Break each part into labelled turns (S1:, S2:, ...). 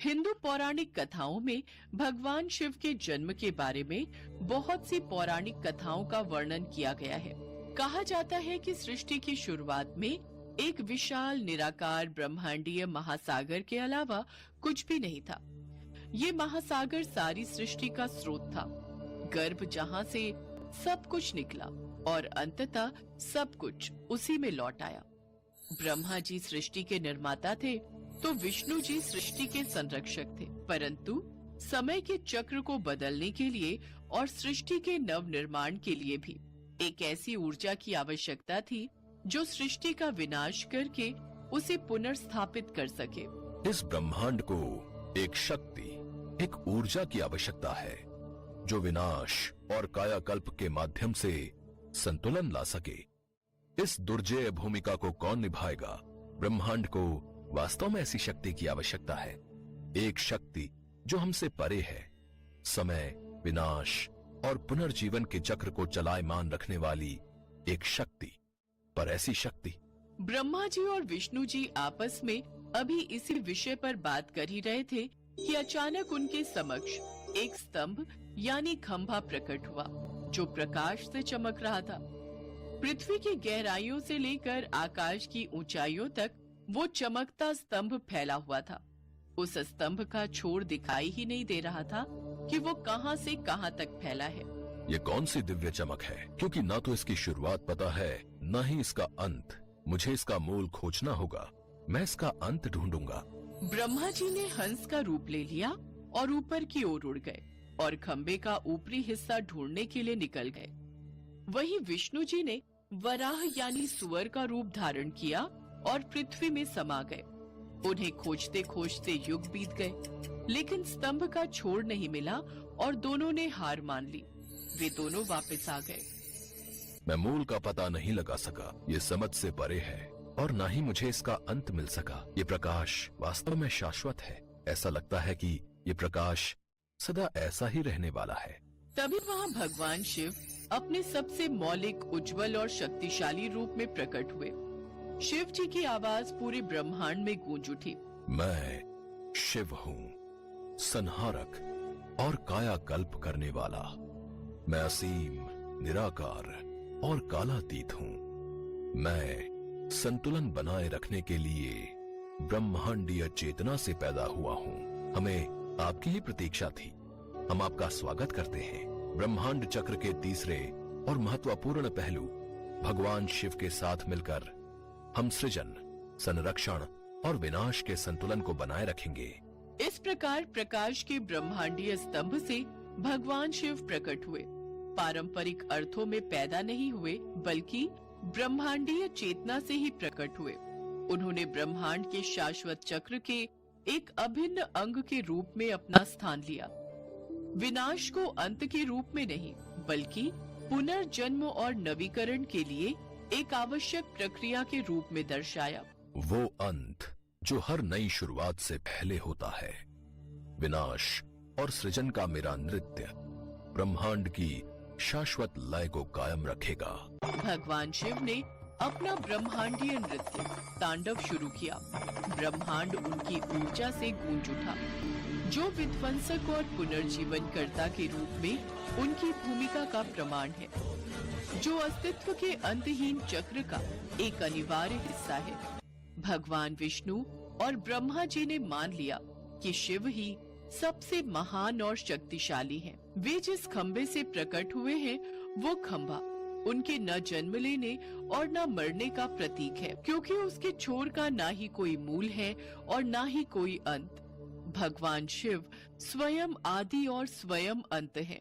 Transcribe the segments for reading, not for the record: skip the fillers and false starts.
S1: हिंदू पौराणिक कथाओं में भगवान शिव के जन्म के बारे में बहुत सी पौराणिक कथाओं का वर्णन किया गया है। कहा जाता है कि सृष्टि की शुरुआत में एक विशाल निराकार ब्रह्मांडीय महासागर के अलावा कुछ भी नहीं था। ये महासागर सारी सृष्टि का स्रोत था, गर्भ जहां से सब कुछ निकला और अंततः सब कुछ उसी में लौट आया। ब्रह्मा जी सृष्टि के निर्माता थे तो विष्णु जी सृष्टि के संरक्षक थे, परंतु समय के चक्र को बदलने के लिए और सृष्टि के नव निर्माण के लिए भी एक ऐसी ऊर्जा की आवश्यकता थी जो सृष्टि का विनाश करके उसे पुनर्स्थापित कर सके।
S2: इस ब्रह्मांड को एक शक्ति, एक ऊर्जा की आवश्यकता है जो विनाश और कायाकल्प के माध्यम से संतुलन ला सके। इस दुर्जेय भूमिका को कौन निभाएगा? ब्रह्मांड को वास्तव में ऐसी शक्ति की आवश्यकता है, एक शक्ति जो हमसे परे है, समय, विनाश और पुनर्जीवन के चक्र को चलायमान रखने वाली एक शक्ति। पर ऐसी शक्ति।
S1: ब्रह्मा जी और विष्णु जी आपस में अभी इसी विषय पर बात कर ही रहे थे कि अचानक उनके समक्ष एक स्तंभ यानी खंभा प्रकट हुआ जो प्रकाश से चमक रहा था। पृथ्वी की गहराइयों से लेकर आकाश की ऊंचाइयों तक वो चमकता स्तंभ फैला हुआ था। उस स्तंभ का छोर दिखाई ही नहीं दे रहा था कि वो कहां से कहां तक फैला है।
S2: ये कौन सी दिव्य चमक है, क्योंकि ना तो इसकी शुरुआत पता है न ही इसका अंत। मुझे इसका मूल खोजना होगा, मैं इसका अंत ढूंढूंगा।
S1: ब्रह्मा जी ने हंस का रूप ले लिया और ऊपर की ओर उड़ गए और खंबे का ऊपरी हिस्सा ढूंढने के लिए निकल गए। वहीं विष्णु जी ने वराह यानी सुअर का रूप धारण किया और पृथ्वी में समा गए। उन्हें खोजते खोजते युग बीत गए, लेकिन स्तंभ का छोर नहीं मिला और दोनों ने हार मान ली। वे दोनों वापस आ गए।
S2: मैं मूल का पता नहीं लगा सका, ये समझ से परे है, और न ही मुझे इसका अंत मिल सका। ये प्रकाश वास्तव में शाश्वत है। ऐसा लगता है कि ये प्रकाश सदा ऐसा ही रहने वाला है।
S1: तभी वहाँ भगवान शिव अपने सबसे मौलिक, उज्जवल और शक्तिशाली रूप में प्रकट हुए। शिव जी की आवाज पूरे ब्रह्मांड में गूंज उठी।
S2: मैं शिव हूँ, संहारक और कायाकल्प करने वाला। मैं असीम, निराकार और कालातीत हूँ। मैं संतुलन बनाए रखने के लिए ब्रह्मांडीय चेतना से पैदा हुआ हूँ। हमें आपकी ही प्रतीक्षा थी। हम आपका स्वागत करते हैं। ब्रह्मांड चक्र के तीसरे और महत्वपूर्ण पहलू भगवान शिव के साथ मिलकर हम सृजन, संरक्षण और विनाश के संतुलन को बनाए रखेंगे।
S1: इस प्रकार प्रकाश के ब्रह्मांडीय स्तंभ से भगवान शिव प्रकट हुए। पारंपरिक अर्थों में पैदा नहीं हुए, बल्कि ब्रह्मांडीय चेतना से ही प्रकट हुए। उन्होंने ब्रह्मांड के शाश्वत चक्र के एक अभिन्न अंग के रूप में अपना स्थान लिया। विनाश को अंत के रूप में नहीं, बल्कि पुनर्जन्म और नवीकरण के लिए एक आवश्यक प्रक्रिया के रूप में दर्शाया।
S2: वो अंत जो हर नई शुरुआत से पहले होता है। विनाश और सृजन का मेरा नृत्य ब्रह्मांड की शाश्वत लय को कायम रखेगा।
S1: भगवान शिव ने अपना ब्रह्मांडीय नृत्य तांडव शुरू किया। ब्रह्मांड उनकी ऊर्जा से गूंज उठा, जो विध्वंसक और पुनर्जीवनकर्ता के रूप में उनकी भूमिका का प्रमाण है, जो अस्तित्व के अंतहीन चक्र का एक अनिवार्य हिस्सा है। भगवान विष्णु और ब्रह्मा जी ने मान लिया कि शिव ही सबसे महान और शक्तिशाली हैं। वे जिस खंबे से प्रकट हुए हैं, वो खंबा उनके न जन्म लेने और न मरने का प्रतीक है, क्योंकि उसके छोर का ना ही कोई मूल है और ना ही कोई अंत। भगवान शिव स्वयं आदि और स्वयं अंत हैं।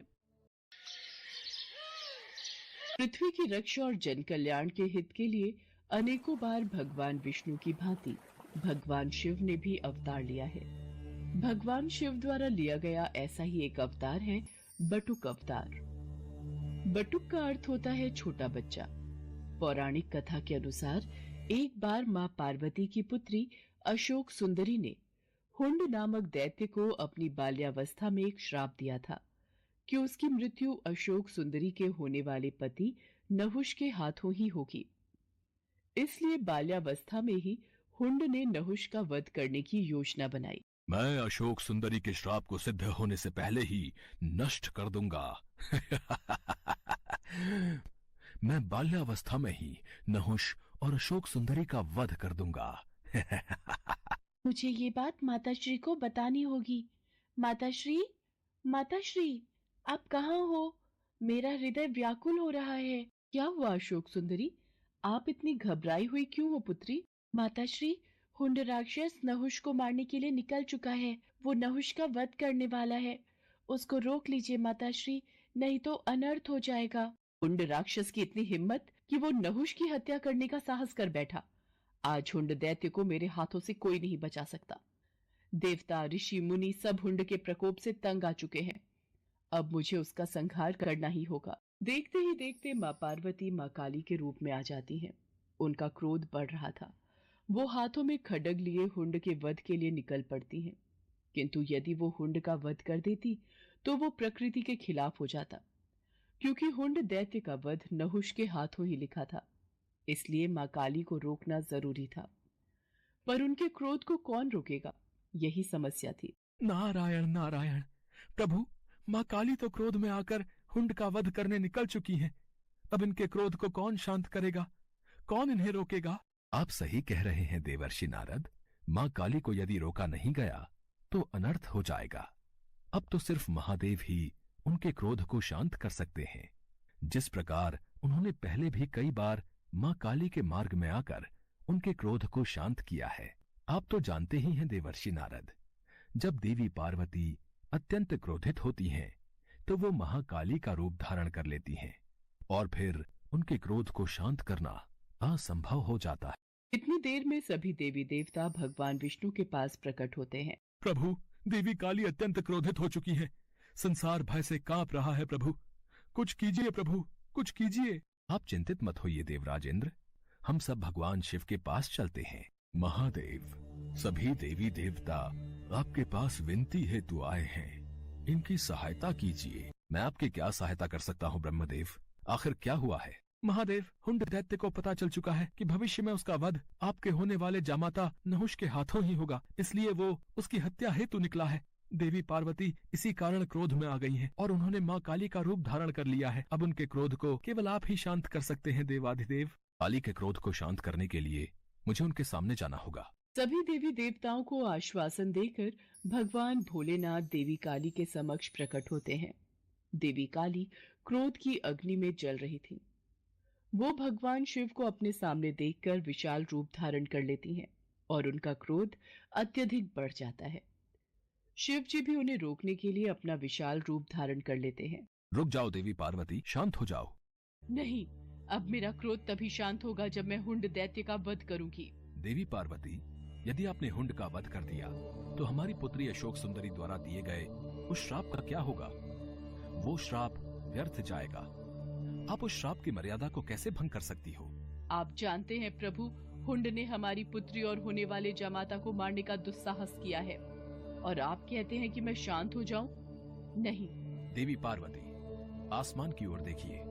S1: पृथ्वी की रक्षा और जन कल्याण के हित के लिए अनेकों बार भगवान विष्णु की भांति भगवान शिव ने भी अवतार लिया है। भगवान शिव द्वारा लिया गया ऐसा ही एक अवतार है बटुक अवतार। बटुक का अर्थ होता है छोटा बच्चा। पौराणिक कथा के अनुसार एक बार मां पार्वती की पुत्री अशोक सुंदरी ने हुंड नामक दैत्य को अपनी बाल्यावस्था में एक श्राप दिया था कि उसकी मृत्यु अशोक सुंदरी के होने वाले पति नहुष के हाथों ही होगी। इसलिए बाल्यावस्था में ही हुंड ने नहुष का वध करने की योजना बनाई।
S2: मैं अशोक सुंदरी के श्राप को सिद्ध होने से पहले ही नष्ट कर दूंगा। मैं बाल्यावस्था में ही नहुष और अशोक सुंदरी का वध कर दूंगा।
S1: मुझे ये बात माताश्री को बतानी होगी। माताश्री, माताश्री, आप कहाँ हो? मेरा हृदय व्याकुल हो रहा है। क्या हुआ अशोक सुंदरी? आप इतनी घबराई हुई क्यों हो पुत्री? माताश्री, हुंड राक्षस नहुष को मारने के लिए निकल चुका है। वो नहुष का वध करने वाला है। उसको रोक लीजिए माताश्री, नहीं तो अनर्थ हो जाएगा। हुंड राक्षस की इतनी हिम्मत कि वो नहुष की हत्या करने का साहस कर बैठा। आज हुंड दैत्य को मेरे हाथों से कोई नहीं बचा सकता। देवता, ऋषि, मुनि सब हुंड के प्रकोप से तंग आ चुके हैं। अब मुझे उसका संहार करना ही होगा। देखते ही देखते माँ पार्वती माँ काली के रूप में आ जाती हैं। उनका क्रोध बढ़ रहा था। वो हाथों में खड्ग लिए हुंड के वध के लिए निकल पड़ती हैं। किंतु यदि वो हुंड का वध कर देती तो वो प्रकृति के खिलाफ हो जाता, क्योंकि हुंड दैत्य का वध नहुष के हाथों ही लिखा था। इसलिए माँ काली को रोकना जरूरी था। पर उनके क्रोध को कौन रोकेगा, यही समस्या थी।
S3: नारायण नारायण। प्रभु, माँ काली तो क्रोध में आकर हुंड का वध करने निकल चुकी हैं। अब इनके क्रोध को कौन शांत करेगा? कौन इन्हें रोकेगा?
S2: आप सही कह रहे हैं देवर्षि नारद। मां काली को यदि रोका नहीं गया तो अनर्थ हो जाएगा। अब तो सिर्फ महादेव ही उनके क्रोध को शांत कर सकते हैं, जिस प्रकार उन्होंने पहले भी कई बार मां काली के मार्ग में आकर उनके क्रोध को शांत किया है। आप तो जानते ही हैं देवर्षि नारद, जब देवी पार्वती अत्यंत क्रोधित होती हैं तो वो महाकाली का रूप धारण कर लेती हैं और फिर उनके क्रोध को शांत करना असंभव हो जाता है।
S1: इतनी देर में सभी देवी देवता भगवान विष्णु के पास प्रकट होते हैं।
S3: प्रभु, देवी काली अत्यंत क्रोधित हो चुकी है। संसार भय से कांप रहा है। प्रभु, कुछ कीजिए। प्रभु, कुछ कीजिए।
S2: आप चिंतित मत होइए देवराजेंद्र, हम सब भगवान शिव के पास चलते हैं। महादेव, सभी देवी देवता आपके पास विनती हेतु आए हैं, इनकी सहायता कीजिए। मैं आपकी क्या सहायता कर सकता हूँ ब्रह्मदेव? आखिर क्या हुआ है?
S3: महादेव, हुंड दैत्य को पता चल चुका है कि भविष्य में उसका वध आपके होने वाले जामाता नहुष के हाथों ही होगा, इसलिए वो उसकी हत्या हेतु निकला है। देवी पार्वती इसी कारण क्रोध में आ गई हैं और उन्होंने माँ काली का रूप धारण कर लिया है। अब उनके क्रोध को केवल आप ही शांत कर सकते हैं देवाधिदेव।
S2: काली के क्रोध को शांत करने के लिए मुझे उनके सामने जाना होगा।
S1: सभी देवी देवताओं को आश्वासन देकर भगवान भोलेनाथ देवी काली के समक्ष प्रकट होते हैं। देवी काली क्रोध की अग्नि में जल रही थी। वो भगवान शिव को अपने सामने देखकर विशाल रूप धारण कर लेती हैं और उनका क्रोध अत्यधिक बढ़ जाता है। शिव जी भी उन्हें रोकने के लिए अपना विशाल रूप धारण कर लेते हैं।
S2: रुक जाओ देवी पार्वती, शांत हो जाओ।
S1: नहीं, अब मेरा क्रोध तभी शांत होगा जब मैं हुंड दैत्य का वध करूंगी।
S2: देवी पार्वती, यदि आपने हुंड का वध कर दिया तो हमारी पुत्री अशोक सुंदरी द्वारा दिए गए उस श्राप का क्या होगा? वो श्राप व्यर्थ जाएगा। आप उस श्राप की मर्यादा को कैसे भंग कर सकती हो?
S1: आप जानते हैं प्रभु, हुंड ने हमारी पुत्री और होने वाले जामाता को मारने का दुस्साहस किया है और आप कहते हैं कि मैं शांत हो जाऊं? नहीं।
S2: देवी पार्वती, आसमान की ओर देखिए।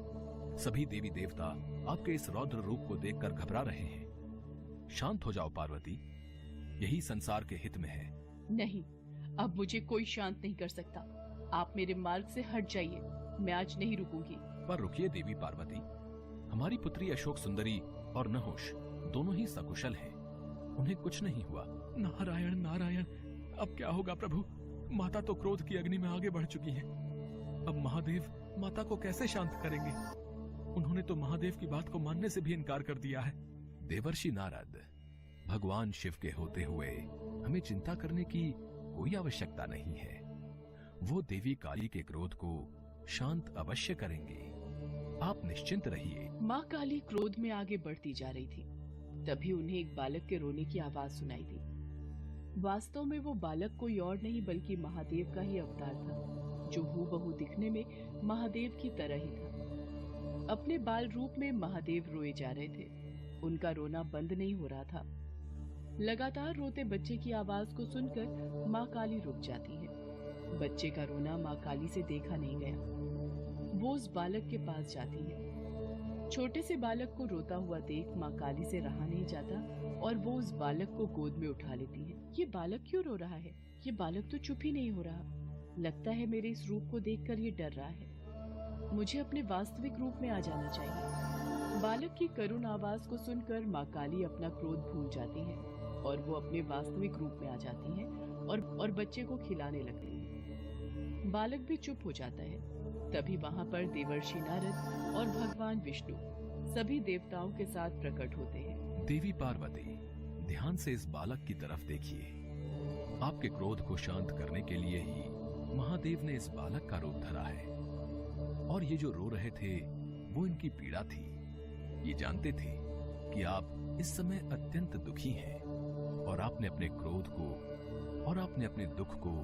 S2: सभी देवी देवता आपके इस रौद्र रूप को देखकर घबरा रहे हैं। शांत हो जाओ पार्वती, यही संसार के हित में है।
S1: नहीं, अब मुझे कोई शांत नहीं कर सकता। आप मेरे मार्ग से हट जाइए, मैं आज नहीं रुकूंगी।
S2: पर रुकिए देवी पार्वती, हमारी पुत्री अशोक सुंदरी और नहुष दोनों ही सकुशल हैं, उन्हें कुछ नहीं हुआ।
S3: नारायण नारायण। अब क्या होगा प्रभु? माता तो क्रोध की अग्नि में आगे बढ़ चुकी है। अब महादेव माता को कैसे शांत करेंगे? उन्होंने तो महादेव की बात को मानने से भी इनकार कर दिया है।
S2: देवर्षि नारद, भगवान शिव के होते हुए हमें चिंता करने की कोई आवश्यकता नहीं है। वो देवी काली के क्रोध को शांत अवश्य करेंगे, आप निश्चिंत रहिए।
S1: माँ काली क्रोध में आगे बढ़ती जा रही थी। तभी उन्हें एक बालक के रोने की आवाज सुनाई दी। वास्तव में वो बालक कोई और नहीं बल्कि महादेव का ही अवतार था, जो हूबहू दिखने में महादेव की तरह ही था। अपने बाल रूप में महादेव रोए जा रहे थे। उनका रोना बंद नहीं हो रहा था। लगातार रोते बच्चे की आवाज को सुनकर माँ काली रुक जाती है। बच्चे का रोना माँ काली से देखा नहीं गया। वो उस बालक के पास जाती है। छोटे से बालक को रोता हुआ देख माँ काली से रहा नहीं जाता और वो उस बालक को गोद में उठा लेती है। ये बालक क्यों रो रहा है? ये बालक तो चुप ही नहीं हो रहा। लगता है मेरे इस रूप को देखकर ये डर रहा है। मुझे अपने वास्तविक रूप में आ जाना चाहिए। बालक की करुण आवाज को सुनकर माँ काली अपना क्रोध भूल जाती है और वो अपने वास्तविक रूप में आ जाती है और बच्चे को खिलाने लगती है। बालक भी चुप हो जाता है। तभी वहां पर देवर्षि नारद और भगवान विष्णु सभी देवताओं के साथ प्रकट होते हैं।
S2: देवी पार्वती, ध्यान से इस बालक की तरफ देखिए। आपके क्रोध को शांत करने के लिए ही महादेव ने इस बालक का रूप धरा है। और ये जो रो रहे थे वो इनकी पीड़ा थी। ये जानते थे कि आप इस समय अत्यंत दुखी हैं और आपने अपने क्रोध को और आपने अपने दुख को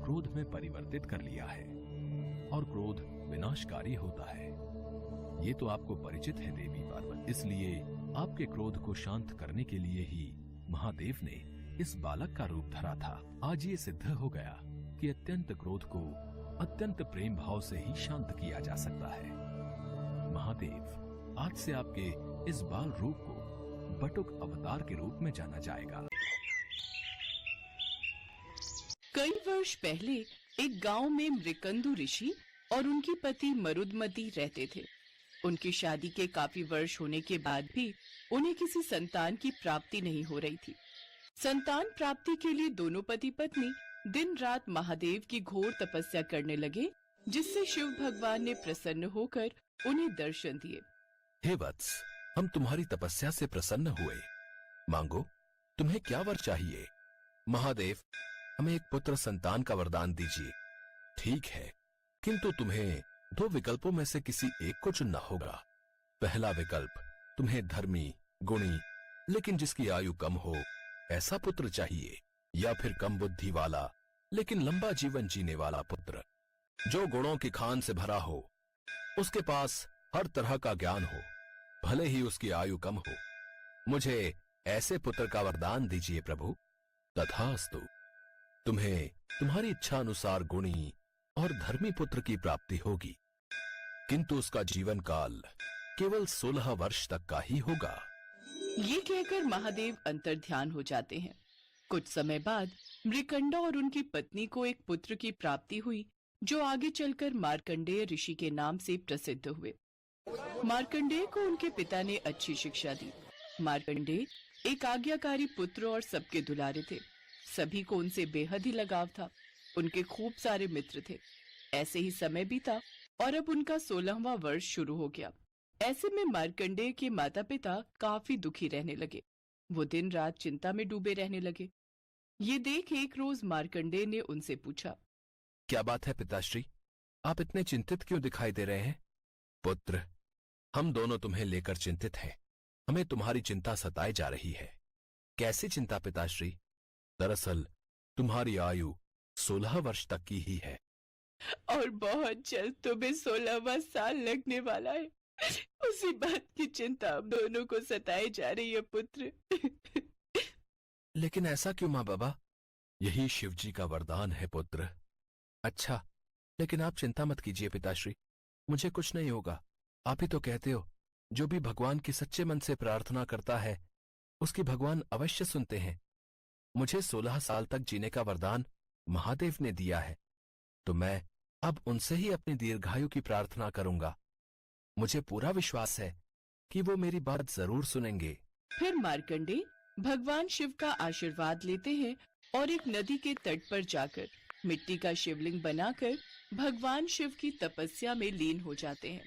S2: क्रोध में परिवर्तित कर लिया है और क्रोध विनाशकारी होता है। ये तो आपको परिचित है देवी पार्वती। इसलिए आपके क्रोध को शांत करने के लिए ही महादेव ने इस बालक का रूप धरा था। आज ये सिद्ध हो गया कि अत्यंत क्रोध को अत्यंत प्रेम भाव से ही शांत किया जा सकता है। महादेव, आज से आपके इस बाल रूप को बटुक अवतार के रूप में जाना जाएगा।
S1: कई वर्ष पहले एक गांव में मृकंदु ऋषि और उनकी पति मरुदमती रहते थे। उनकी शादी के काफी वर्ष होने के बाद भी उन्हें किसी संतान की प्राप्ति नहीं हो रही थी। संतान प्राप्ति के लिए दोनों पति पत्नी दिन रात महादेव की घोर तपस्या करने लगे, जिससे शिव भगवान ने प्रसन्न होकर उन्हें दर्शन दिए।
S2: हे वत्स, हम तुम्हारी तपस्या से प्रसन्न हुए। मांगो, तुम्हें क्या वर चाहिए? महादेव, हमें एक पुत्र संतान का वरदान दीजिए। ठीक है, किंतु तुम्हें 2 विकल्पों में से किसी एक को चुनना होगा। पहला विकल्प, तुम्हें धर्मी, गुणी, लेकिन जिसकी आयु कम हो ऐसा पुत्र चाहिए, या फिर कम बुद्धि वाला लेकिन लंबा जीवन जीने वाला पुत्र, जो गुणों की खान से भरा हो, उसके पास हर तरह का ज्ञान हो, भले ही उसकी आयु कम हो। मुझे ऐसे पुत्र का वरदान दीजिए प्रभु। तथास्तु। तुम्हें तुम्हारी इच्छा अनुसार गुणी और धर्मी पुत्र की प्राप्ति होगी, किंतु उसका जीवन काल केवल 16 वर्ष तक का ही होगा।
S1: ये कहकर महादेव अंतर्ध्यान हो जाते हैं। कुछ समय बाद मृकंडा और उनकी पत्नी को एक पुत्र की प्राप्ति हुई, जो आगे चलकर मार्कंडेय ऋषि के नाम से प्रसिद्ध हुए। मार्कंडेय को उनके पिता ने अच्छी शिक्षा दी। मार्कंडेय एक आज्ञाकारी पुत्र और सबके दुलारे थे। सभी को उनसे बेहद ही लगाव था। उनके खूब सारे मित्र थे। ऐसे ही समय बीता और अब उनका 16वां वर्ष शुरू हो गया। ऐसे में मार्कंडेय के माता पिता काफी दुखी रहने लगे। वो दिन रात चिंता में डूबे रहने लगे। ये देख एक रोज मार्कंडेय ने उनसे पूछा,
S2: क्या बात है पिताश्री, आप इतने चिंतित क्यों दिखाई दे रहे हैं? पुत्र, हम दोनों तुम्हें लेकर चिंतित हैं। हमें तुम्हारी चिंता सताई जा रही है। कैसी चिंता पिताश्री? दरअसल तुम्हारी आयु 16 वर्ष तक की ही है
S1: और बहुत जल्द तुम्हें 16वां साल लगने वाला है। उसी बात की चिंता हम दोनों को सताई जा रही है पुत्र।
S2: लेकिन ऐसा क्यों माँ बाबा? यही शिवजी का वरदान है पुत्र। अच्छा, लेकिन आप चिंता मत कीजिए पिताश्री, मुझे कुछ नहीं होगा। आप ही तो कहते हो, जो भी भगवान की सच्चे मन से प्रार्थना करता है उसकी भगवान अवश्य सुनते हैं। मुझे 16 साल तक जीने का वरदान महादेव ने दिया है, तो मैं अब उनसे ही अपनी दीर्घायु की प्रार्थना करूंगा। मुझे पूरा विश्वास है कि वो मेरी बात जरूर सुनेंगे।
S1: फिर मार्कंडेय भगवान शिव का आशीर्वाद लेते हैं और एक नदी के तट पर जाकर मिट्टी का शिवलिंग बनाकर भगवान शिव की तपस्या में लीन हो जाते हैं।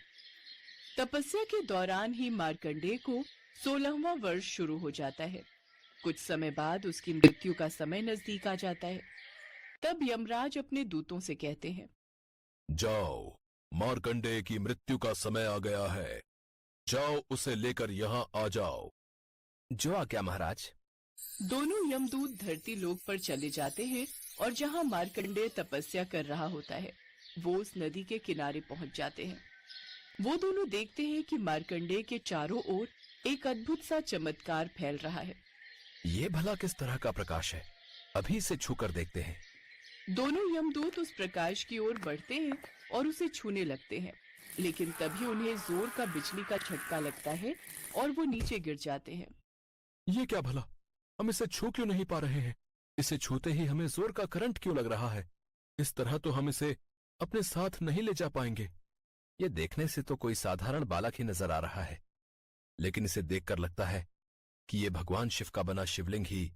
S1: तपस्या के दौरान ही मार्कंडेय को 16वां वर्ष शुरू हो जाता है। कुछ समय बाद उसकी मृत्यु का समय नजदीक आ जाता है। तब यमराज अपने दूतों से कहते हैं,
S2: जाओ, मार्कंडेय की मृत्यु का समय आ गया है। जाओ, उसे लेकर यहाँ आ जाओ। जो आज्ञा महाराज।
S1: दोनों यमदूत धरती लोक पर चले जाते हैं और जहाँ मार्कंडेय तपस्या कर रहा होता है, वो उस नदी के किनारे पहुंच जाते हैं। वो दोनों देखते हैं कि मार्कंडेय के चारों ओर एक अद्भुत सा चमत्कार फैल रहा है।
S2: ये भला किस तरह का प्रकाश है? अभी इसे छूकर देखते हैं।
S1: दोनों यमदूत उस प्रकाश की ओर बढ़ते हैं और उसे छूने लगते हैं, लेकिन तभी उन्हें जोर का बिजली का झटका लगता है और वो नीचे गिर जाते हैं।
S3: ये क्या भला? हम इसे छू क्यों नहीं पा रहे हैं?
S2: इसे छूते ही हमें जोर का करंट क्यों लग रहा है? इस तरह तो हम इसे अपने साथ नहीं ले जा पाएंगे। ये देखने से तो कोई साधारण बालक ही नजर आ रहा है, लेकिन इसे देखकर लगता है कि ये भगवान शिव का बना शिवलिंग ही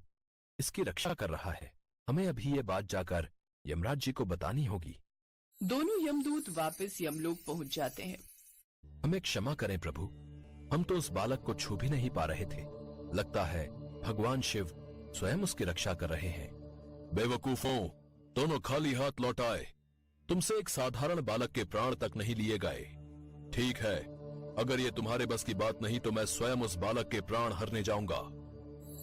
S2: इसकी रक्षा कर रहा है। हमें अभी ये बात जाकर यमराज जी को बतानी होगी।
S1: दोनों यमदूत वापस यमलोक पहुंच जाते हैं।
S2: हमें क्षमा करें प्रभु, हम तो उस बालक को छू भी नहीं पा रहे थे। लगता है भगवान शिव स्वयं उसकी रक्षा कर रहे हैं। बेवकूफों, दोनों खाली हाथ लौट आए। तुमसे एक साधारण बालक के प्राण तक नहीं लिए गए। ठीक है, अगर ये तुम्हारे बस की बात नहीं तो मैं स्वयं उस बालक के प्राण हरने जाऊंगा।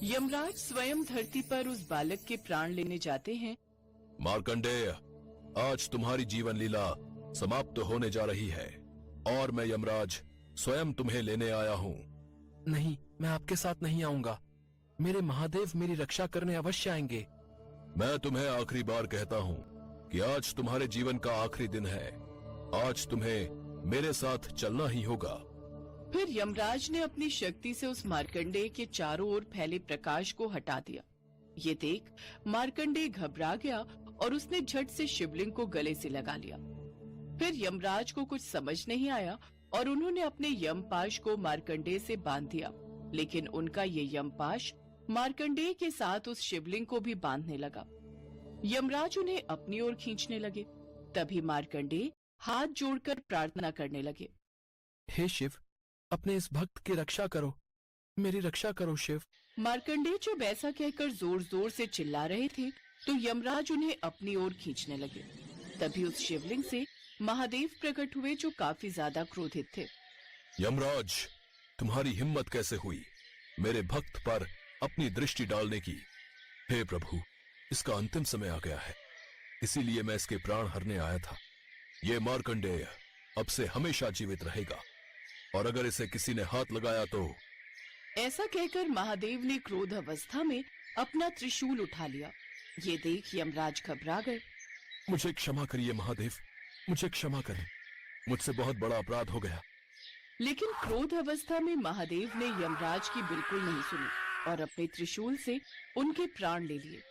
S1: यमराज स्वयं धरती पर उस बालक के प्राण लेने जाते हैं।
S2: मार्कंडेय, आज तुम्हारी जीवन लीला समाप्त होने जा रही है और मैं यमराज स्वयं तुम्हें लेने आया हूँ।
S3: नहीं, मैं आपके साथ नहीं आऊंगा। मेरे महादेव मेरी रक्षा करने अवश्य आएंगे।
S2: मैं तुम्हें आखिरी बार कहता हूँ कि आज तुम्हारे जीवन का आखिरी दिन है। आज तुम्हें मेरे साथ चलना ही होगा।
S1: फिर यमराज ने अपनी शक्ति से उस मार्कंडेय के चारों ओर फैले प्रकाश को हटा दिया। ये देख मार्कंडेय घबरा गया और उसने झट से शिवलिंग को गले से लगा लिया। फिर यमराज को कुछ समझ नहीं आया और उन्होंने अपने यमपाश को मार्कंडेय से बांध दिया, लेकिन उनका ये यमपाश मार्कंडेय के साथ उस शिवलिंग को भी बांधने लगा। यमराज उन्हें अपनी ओर खींचने लगे। तभी मार्कंडेय हाथ जोड़कर प्रार्थना करने लगे।
S3: हे शिव, अपने इस भक्त की रक्षा करो, मेरी रक्षा करो शिव।
S1: मार्कंडेय जब ऐसा कहकर जोर जोर से चिल्ला रहे थे तो यमराज उन्हें अपनी ओर खींचने लगे। तभी उस शिवलिंग से महादेव प्रकट हुए जो काफी ज्यादा क्रोधित थे।
S2: यमराज, तुम्हारी हिम्मत कैसे हुई मेरे भक्त पर अपनी दृष्टि डालने की? हे प्रभु, इसका अंतिम समय आ गया है, इसीलिए मैं इसके प्राण हरने आया था। ये मार्कंडेय अब से हमेशा जीवित रहेगा और अगर इसे किसी ने हाथ लगाया तो।
S1: ऐसा कहकर महादेव ने क्रोध अवस्था में अपना त्रिशूल उठा लिया। ये देख यमराज घबरा गए।
S2: मुझे क्षमा करिए महादेव, मुझे क्षमा करें, मुझसे बहुत बड़ा अपराध हो गया।
S1: लेकिन क्रोध अवस्था में महादेव ने यमराज की बिल्कुल नहीं सुनी और अपने त्रिशूल से उनके प्राण ले लिए।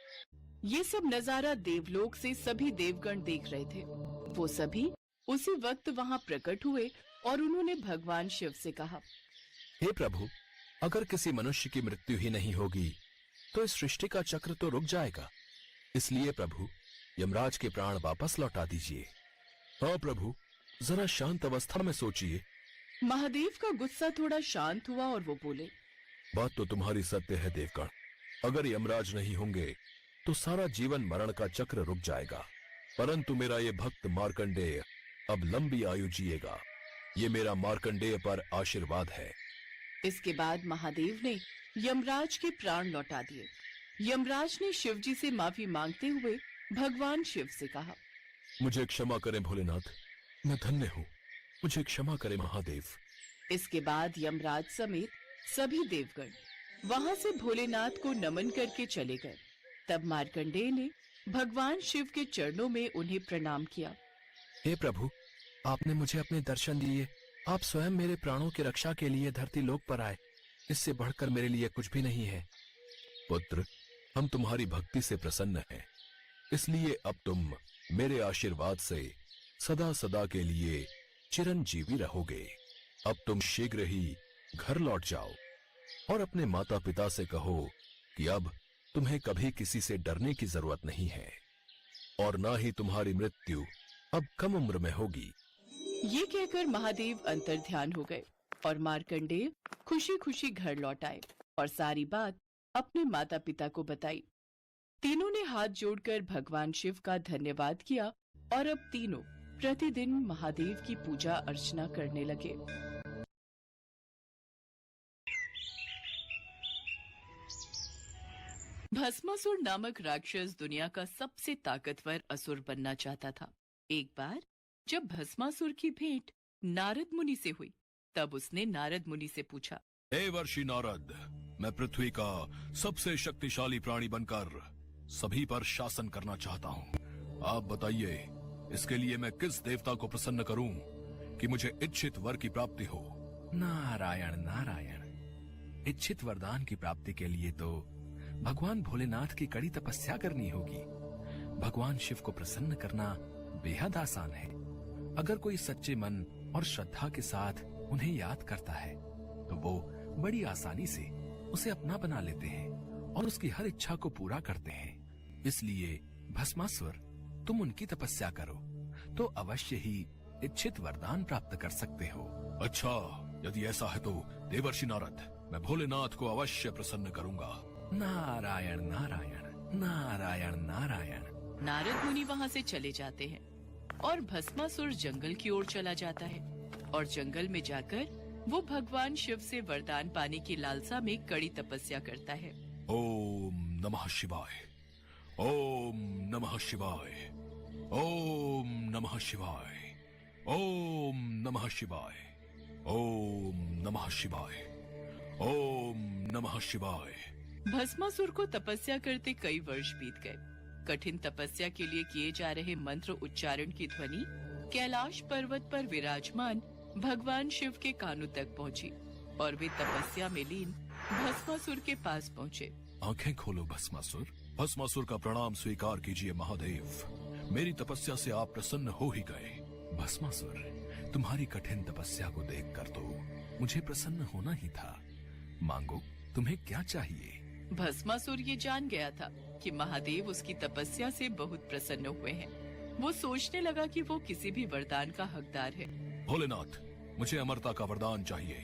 S1: ये सब नजारा देवलोक से सभी देवगण देख रहे थे। वो सभी उसी वक्त वहाँ प्रकट हुए और उन्होंने भगवान शिव से कहा,
S2: हे प्रभु, अगर किसी मनुष्य की मृत्यु ही नहीं होगी तो इस सृष्टि का चक्र तो रुक जाएगा। इसलिए प्रभु, यमराज के प्राण वापस लौटा दीजिए। हाँ प्रभु, जरा शांत अवस्था में सोचिए।
S1: महादेव का गुस्सा थोड़ा शांत हुआ और वो बोले,
S2: बात तो तुम्हारी सत्य है देवगण। अगर यमराज नहीं होंगे तो सारा जीवन मरण का चक्र रुक जाएगा, परंतु मेरा ये भक्त मार्कंडेय अब लंबी आयु जिएगा। ये मेरा मार्कंडेय पर आशीर्वाद है।
S1: इसके बाद महादेव ने यमराज के प्राण लौटा दिए। यमराज ने शिवजी से माफी मांगते हुए भगवान शिव से कहा,
S2: मुझे क्षमा करें भोलेनाथ, मैं धन्य हूँ, मुझे क्षमा करें महादेव।
S1: इसके बाद यमराज समेत सभी देवगण वहां से भोलेनाथ को नमन करके चले गए। तब मार्कंडेय ने भगवान शिव के चरणों में उन्हें प्रणाम किया।
S3: हे प्रभु, आपने मुझे अपने दर्शन दिए। आप स्वयं मेरे प्राणों की रक्षा के लिए धरती लोक पर आए। इससे बढ़कर मेरे लिए कुछ भी नहीं है।
S2: पुत्र, हम तुम्हारी भक्ति से प्रसन्न हैं, इसलिए अब तुम मेरे आशीर्वाद से सदा सदा के लिए चिरंजीवी रहोगे। अब तुम शीघ्र ही घर लौट जाओ और अपने माता पिता से कहो कि अब तुम्हें कभी किसी से डरने की जरूरत नहीं है और ना ही तुम्हारी मृत्यु अब कम उम्र में होगी।
S1: ये कहकर महादेव अंतर्ध्यान हो गए और मार्कंडेय खुशी खुशी घर लौट आए और सारी बात अपने माता पिता को बताई। तीनों ने हाथ जोड़कर भगवान शिव का धन्यवाद किया और अब तीनों प्रतिदिन महादेव की पूजा अर्चना करने लगे। भस्मासुर नामक राक्षस दुनिया का सबसे ताकतवर असुर बनना चाहता था। एक बार जब भस्मासुर की भेंट नारद मुनि से हुई, तब उसने नारद मुनि से पूछा,
S2: हे वर्षि नारद, मैं पृथ्वी का सबसे शक्तिशाली प्राणी बनकर सभी पर शासन करना चाहता हूँ। आप बताइए, इसके लिए मैं किस देवता को प्रसन्न करूं कि मुझे इच्छित वर की प्राप्ति हो?
S3: नारायण नारायण, इच्छित वरदान की प्राप्ति के लिए तो भगवान भोलेनाथ की कड़ी तपस्या करनी होगी। भगवान शिव को प्रसन्न करना बेहद आसान है। अगर कोई सच्चे मन और श्रद्धा के साथ उन्हें याद करता है तो वो बड़ी आसानी से उसे अपना बना लेते हैं और उसकी हर इच्छा को पूरा करते हैं। इसलिए भस्मासुर, तुम उनकी तपस्या करो तो अवश्य ही इच्छित वरदान प्राप्त कर सकते हो।
S2: अच्छा, यदि ऐसा है तो देवर्षि नारद, मैं भोलेनाथ को अवश्य प्रसन्न करूंगा।
S3: नारायण नारायण नारायण नारायण।
S1: नारद मुनि वहाँ से चले जाते हैं और भस्मासुर जंगल की ओर चला जाता है और जंगल में जाकर वो भगवान शिव से वरदान पाने की लालसा में कड़ी तपस्या करता है।
S2: ओम नमः शिवाय, ओम नमः शिवाय, ओम नमः शिवाय, ओम नमः शिवाय, ओम नमः शिवाय, ओम नमः शिवाय।
S1: भस्मासुर को तपस्या करते कई वर्ष बीत गए। कठिन तपस्या के लिए किए जा रहे मंत्र उच्चारण की ध्वनि कैलाश पर्वत पर विराजमान भगवान शिव के कानों तक पहुंची और वे तपस्या में लीन भस्मासुर के पास पहुंचे।
S2: आंखें खोलो भस्मासुर। भस्मासुर का प्रणाम स्वीकार कीजिए महादेव। मेरी तपस्या से आप प्रसन्न हो ही गए।
S3: भस्मासुर, तुम्हारी कठिन तपस्या को देखकर तो मुझे प्रसन्न होना ही था। मांगो, तुम्हें क्या चाहिए?
S1: भस्मासुर ये जान गया था कि महादेव उसकी तपस्या से बहुत प्रसन्न हुए हैं। वो सोचने लगा कि वो किसी भी वरदान का हकदार है।
S2: भोलेनाथ, मुझे अमरता का वरदान चाहिए,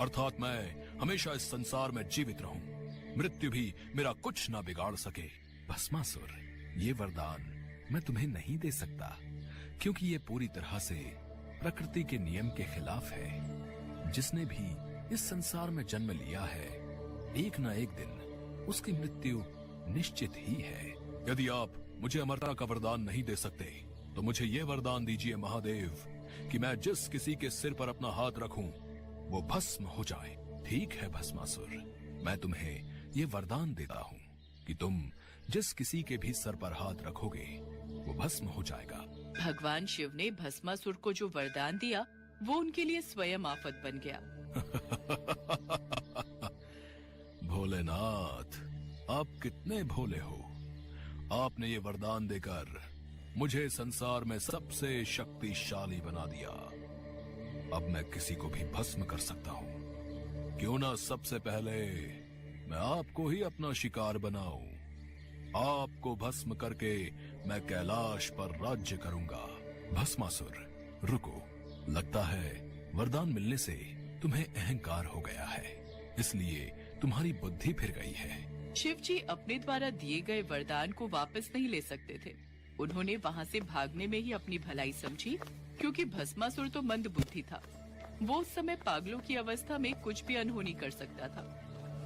S2: अर्थात मैं हमेशा इस संसार में जीवित रहूं, मृत्यु भी मेरा कुछ ना बिगाड़ सके।
S3: भस्मासुर, ये वरदान मैं तुम्हें नहीं दे सकता, क्योंकि ये पूरी तरह से प्रकृति के नियम के खिलाफ है। जिसने भी इस संसार में जन्म लिया है, एक न एक दिन उसकी मृत्यु निश्चित ही है।
S2: यदि आप मुझे अमरता का वरदान नहीं दे सकते तो मुझे ये वरदान दीजिए महादेव कि मैं जिस किसी के सिर पर अपना हाथ रखूं वो भस्म हो जाए।
S3: ठीक है भस्मासुर, मैं तुम्हें ये वरदान देता हूँ कि तुम जिस किसी के भी सर पर हाथ रखोगे वो भस्म हो जाएगा।
S1: भगवान शिव ने भस्मासुर को जो वरदान दिया वो उनके लिए स्वयं आफत बन गया।
S2: भोलेनाथ, आप कितने भोले हो। आपने ये वरदान देकर मुझे संसार में सबसे शक्तिशाली बना दिया। अब मैं किसी को भी भस्म कर सकता हूँ। क्यों ना सबसे पहले मैं आपको ही अपना शिकार बनाऊं। आपको भस्म करके मैं कैलाश पर राज्य करूंगा।
S3: भस्मासुर, रुको। लगता है वरदान मिलने से तुम्हें अहंकार हो गया है, इसलिए तुम्हारी बुद्धि फिर गई है।
S1: शिव जी अपने द्वारा दिए गए वरदान को वापस नहीं ले सकते थे। उन्होंने वहाँ से भागने में ही अपनी भलाई समझी, क्योंकि भस्मासुर तो मंद बुद्धि था। वो उस समय पागलों की अवस्था में कुछ भी अनहोनी कर सकता था।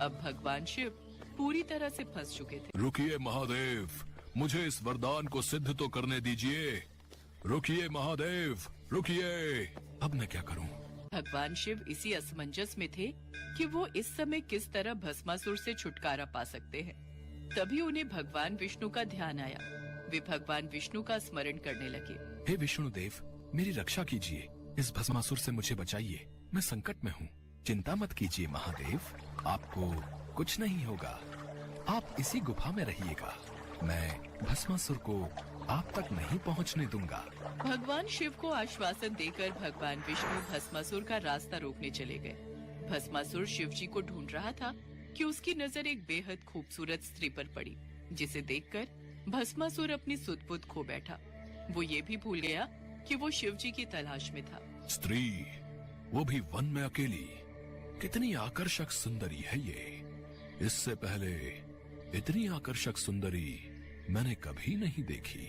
S1: अब भगवान शिव पूरी तरह से फंस चुके थे।
S2: रुकिए महादेव, मुझे इस वरदान को सिद्ध तो करने दीजिए। रुकिए महादेव, रुकिए।
S3: अब मैं क्या करूं?
S1: भगवान शिव इसी असमंजस में थे कि वो इस समय किस तरह भस्मासुर से छुटकारा पा सकते हैं। तभी उन्हें भगवान विष्णु का ध्यान आया। वे भगवान विष्णु का स्मरण करने लगे।
S3: हे विष्णुदेव, मेरी रक्षा कीजिए। इस भस्मासुर से मुझे बचाइए। मैं संकट में हूँ। चिंता मत कीजिए महादेव, आपको कुछ नहीं होगा। आप इसी गुफा में रहिएगा। मैं भस्मासुर को आप तक नहीं पहुँचने दूंगा।
S1: भगवान शिव को आश्वासन देकर भगवान विष्णु भस्मासुर का रास्ता रोकने चले गए। भस्मासुर शिव जी को ढूंढ रहा था कि उसकी नजर एक बेहद खूबसूरत स्त्री पर पड़ी, जिसे देखकर भस्मासुर अपनी सुध-बुध खो बैठा। वो ये भी भूल गया कि वो शिव जी की तलाश में था।
S2: स्त्री, वो भी वन में अकेली, कितनी आकर्षक सुंदरी है ये। इससे पहले इतनी आकर्षक सुंदरी मैंने कभी नहीं देखी।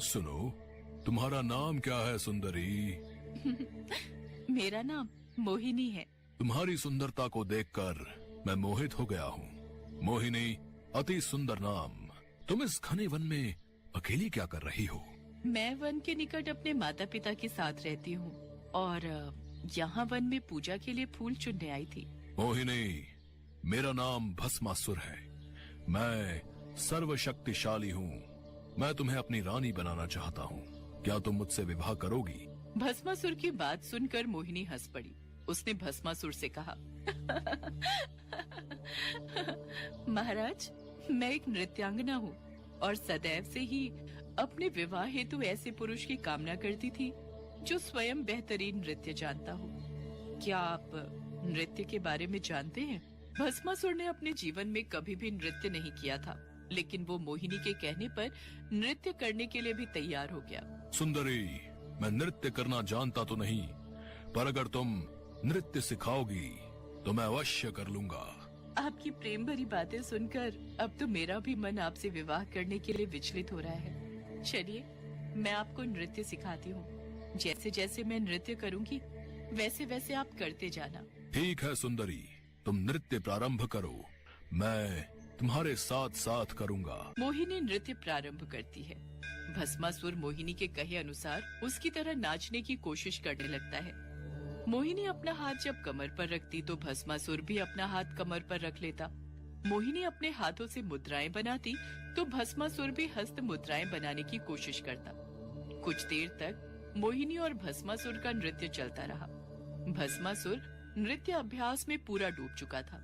S2: सुनो, तुम्हारा नाम क्या है सुंदरी?
S1: मेरा नाम मोहिनी है।
S2: तुम्हारी सुंदरता को देखकर मैं मोहित हो गया हूँ। मोहिनी, अति सुंदर नाम। तुम इस घने वन में अकेली क्या कर रही हो?
S1: मैं वन के निकट अपने माता पिता के साथ रहती हूँ और यहाँ वन में पूजा के लिए फूल चुनने आई थी।
S2: मोहिनी, मेरा नाम भस्मासुर है। मैं सर्वशक्तिशाली हूँ। मैं तुम्हें अपनी रानी बनाना चाहता हूँ। क्या तुम मुझसे विवाह करोगी?
S1: भस्मासुर की बात सुनकर मोहिनी हंस पड़ी। उसने भस्मासुर से कहा। महाराज, मैं एक नृत्यांगना हूँ और सदैव से ही अपने विवाह हेतु ऐसे पुरुष की कामना करती थी जो स्वयं बेहतरीन नृत्य जानता हो। क्या आप नृत्य के बारे में जानते हैं? भस्मासुर ने अपने जीवन में कभी भी नृत्य नहीं किया था, लेकिन वो मोहिनी के कहने पर नृत्य करने के लिए भी तैयार हो गया।
S2: सुंदरी, मैं नृत्य करना जानता तो नहीं, पर अगर तुम नृत्य सिखाओगी तो मैं अवश्य कर लूंगा।
S1: आपकी प्रेम भरी बातें सुनकर अब तो मेरा भी मन आपसे विवाह करने के लिए विचलित हो रहा है। चलिए, मैं आपको नृत्य सिखाती हूँ। जैसे जैसे मैं नृत्य करूँगी वैसे वैसे आप करते जाना।
S2: ठीक है सुंदरी, तुम नृत्य प्रारंभ करो, मैं तुम्हारे साथ साथ करूंगा।
S1: मोहिनी नृत्य प्रारंभ करती है। भस्मासुर मोहिनी के कहे अनुसार उसकी तरह नाचने की कोशिश करने लगता है। मोहिनी अपना हाथ जब कमर पर रखती तो भस्मासुर भी अपना हाथ कमर पर रख लेता। मोहिनी अपने हाथों से मुद्राएं बनाती तो भस्मासुर भी हस्त मुद्राएं बनाने की कोशिश करता। कुछ देर तक मोहिनी और भस्मासुर का नृत्य चलता रहा। भस्मासुर नृत्य अभ्यास में पूरा डूब चुका था।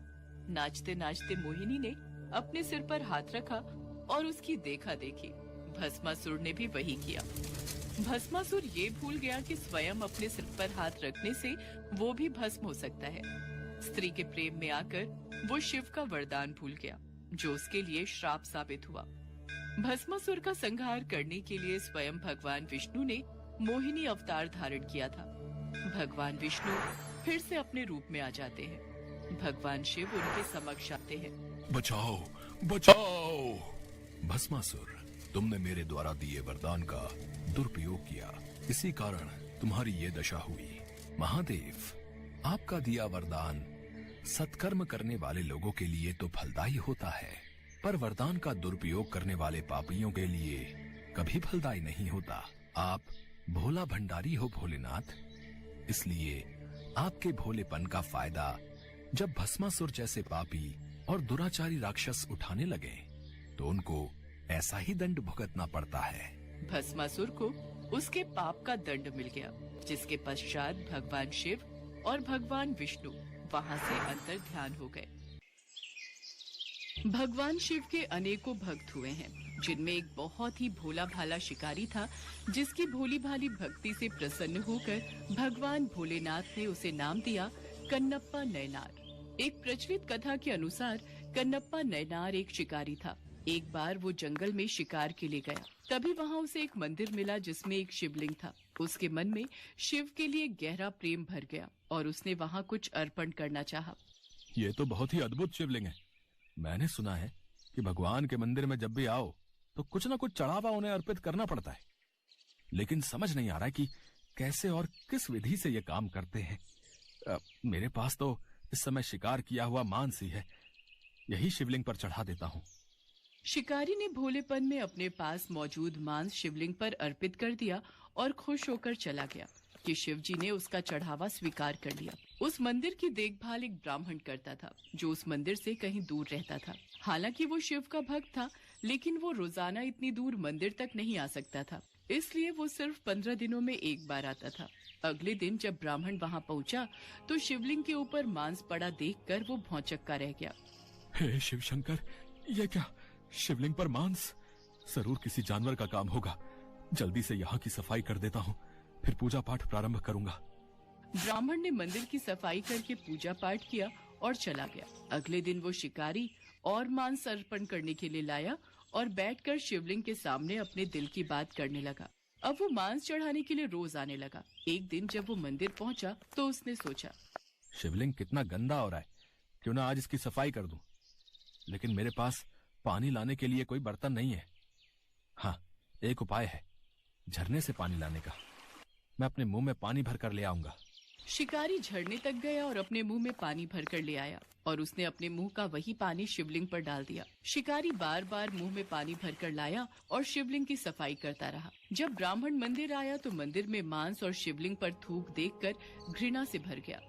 S1: नाचते नाचते मोहिनी ने अपने सिर पर हाथ रखा और उसकी देखा देखी भस्मासुर ने भी वही किया। भस्मासुर ये भूल गया कि स्वयं अपने सिर पर हाथ रखने से वो भी भस्म हो सकता है। स्त्री के प्रेम में आकर वो शिव का वरदान भूल गया, जो उसके लिए श्राप साबित हुआ। भस्मासुर का संहार करने के लिए स्वयं भगवान विष्णु ने मोहिनी अवतार धारण किया था। भगवान विष्णु फिर से अपने रूप में आ जाते हैं। भगवान शिव उनके समक्ष आते हैं।
S2: बचाओ, बचाओ! भस्मासुर, तुमने मेरे द्वारा दिए वरदान का दुरुपयोग किया, इसी कारण तुम्हारी ये दशा हुई। महादेव, आपका दिया वरदान सत्कर्म करने वाले लोगों के लिए तो फलदायी होता है, पर वरदान का दुरुपयोग करने वाले पापियों के लिए कभी फलदायी नहीं होता। आप भोला भंडारी हो भोलेनाथ, इसलिए आपके भोलेपन का फायदा जब भस्मासुर जैसे पापी और दुराचारी राक्षस उठाने लगे तो उनको ऐसा ही दंड भुगतना पड़ता है।
S1: भस्मासुर को उसके पाप का दंड मिल गया, जिसके पश्चात भगवान शिव और भगवान विष्णु वहां से अंतर ध्यान हो गए। भगवान शिव के अनेकों भक्त हुए हैं, जिनमें एक बहुत ही भोला भाला शिकारी था, जिसकी भोली भाली भक्ति से प्रसन्न होकर भगवान भोलेनाथ ने उसे नाम दिया कन्नप्पा नयनार। एक प्रचलित कथा के अनुसार कन्नप्पा नयनार एक शिकारी था। एक बार वो जंगल में शिकार के लिए गया, तभी वहाँ उसे एक मंदिर मिला जिसमें एक शिवलिंग था। उसके मन में शिव के लिए गहरा प्रेम भर गया और उसने वहाँ कुछ अर्पण करना चाहा।
S3: ये तो बहुत ही अद्भुत शिवलिंग है। मैंने सुना है कि भगवान के मंदिर में जब भी आओ तो कुछ न कुछ चढ़ावा उन्हें अर्पित करना पड़ता है, लेकिन समझ नहीं आ रहा कि कैसे और किस विधि से ये काम करते हैं। मेरे पास तो इस समय शिकार किया हुआ मांस ही है, यही शिवलिंग पर चढ़ा देता हूँ।
S1: शिकारी ने भोलेपन में अपने पास मौजूद मांस शिवलिंग पर अर्पित कर दिया और खुश होकर चला गया कि शिवजी ने उसका चढ़ावा स्वीकार कर लिया। उस मंदिर की देखभाल एक ब्राह्मण करता था, जो उस मंदिर से कहीं दूर रहता था। हालांकि वो शिव का भक्त था, लेकिन वो रोजाना इतनी दूर मंदिर तक नहीं आ सकता था, इसलिए वो सिर्फ 15 दिनों में एक बार आता था। अगले दिन जब ब्राह्मण वहाँ पहुँचा तो शिवलिंग के ऊपर मांस पड़ा देखकर वो भौचक्का रह गया।
S3: हे शिव शंकर, ये क्या? शिवलिंग पर मांस? जरूर किसी जानवर का काम होगा। जल्दी से यहाँ की सफाई कर देता हूँ, फिर पूजा पाठ प्रारंभ करूंगा।
S1: ब्राह्मण ने मंदिर की सफाई करके पूजा पाठ किया और चला गया। अगले दिन वो शिकारी और मांस अर्पण करने के लिए लाया और बैठकर शिवलिंग के सामने अपने दिल की बात करने लगा। अब वो मांस चढ़ाने के लिए रोज आने लगा। एक दिन जब वो मंदिर पहुंचा तो उसने सोचा,
S3: शिवलिंग कितना गंदा हो रहा है, क्यों ना आज इसकी सफाई कर दूं। लेकिन मेरे पास पानी लाने के लिए कोई बर्तन नहीं है। हाँ, एक उपाय है, झरने से पानी लाने का। मैं अपने मुंह में पानी भरकर ले आऊंगा।
S1: शिकारी झरने तक गया और अपने मुंह में पानी भरकर ले आया और उसने अपने मुंह का वही पानी शिवलिंग पर डाल दिया। शिकारी बार बार मुंह में पानी भरकर लाया और शिवलिंग की सफाई करता रहा। जब ब्राह्मण मंदिर आया तो मंदिर में मांस और शिवलिंग पर थूक देखकर घृणा से भर गया।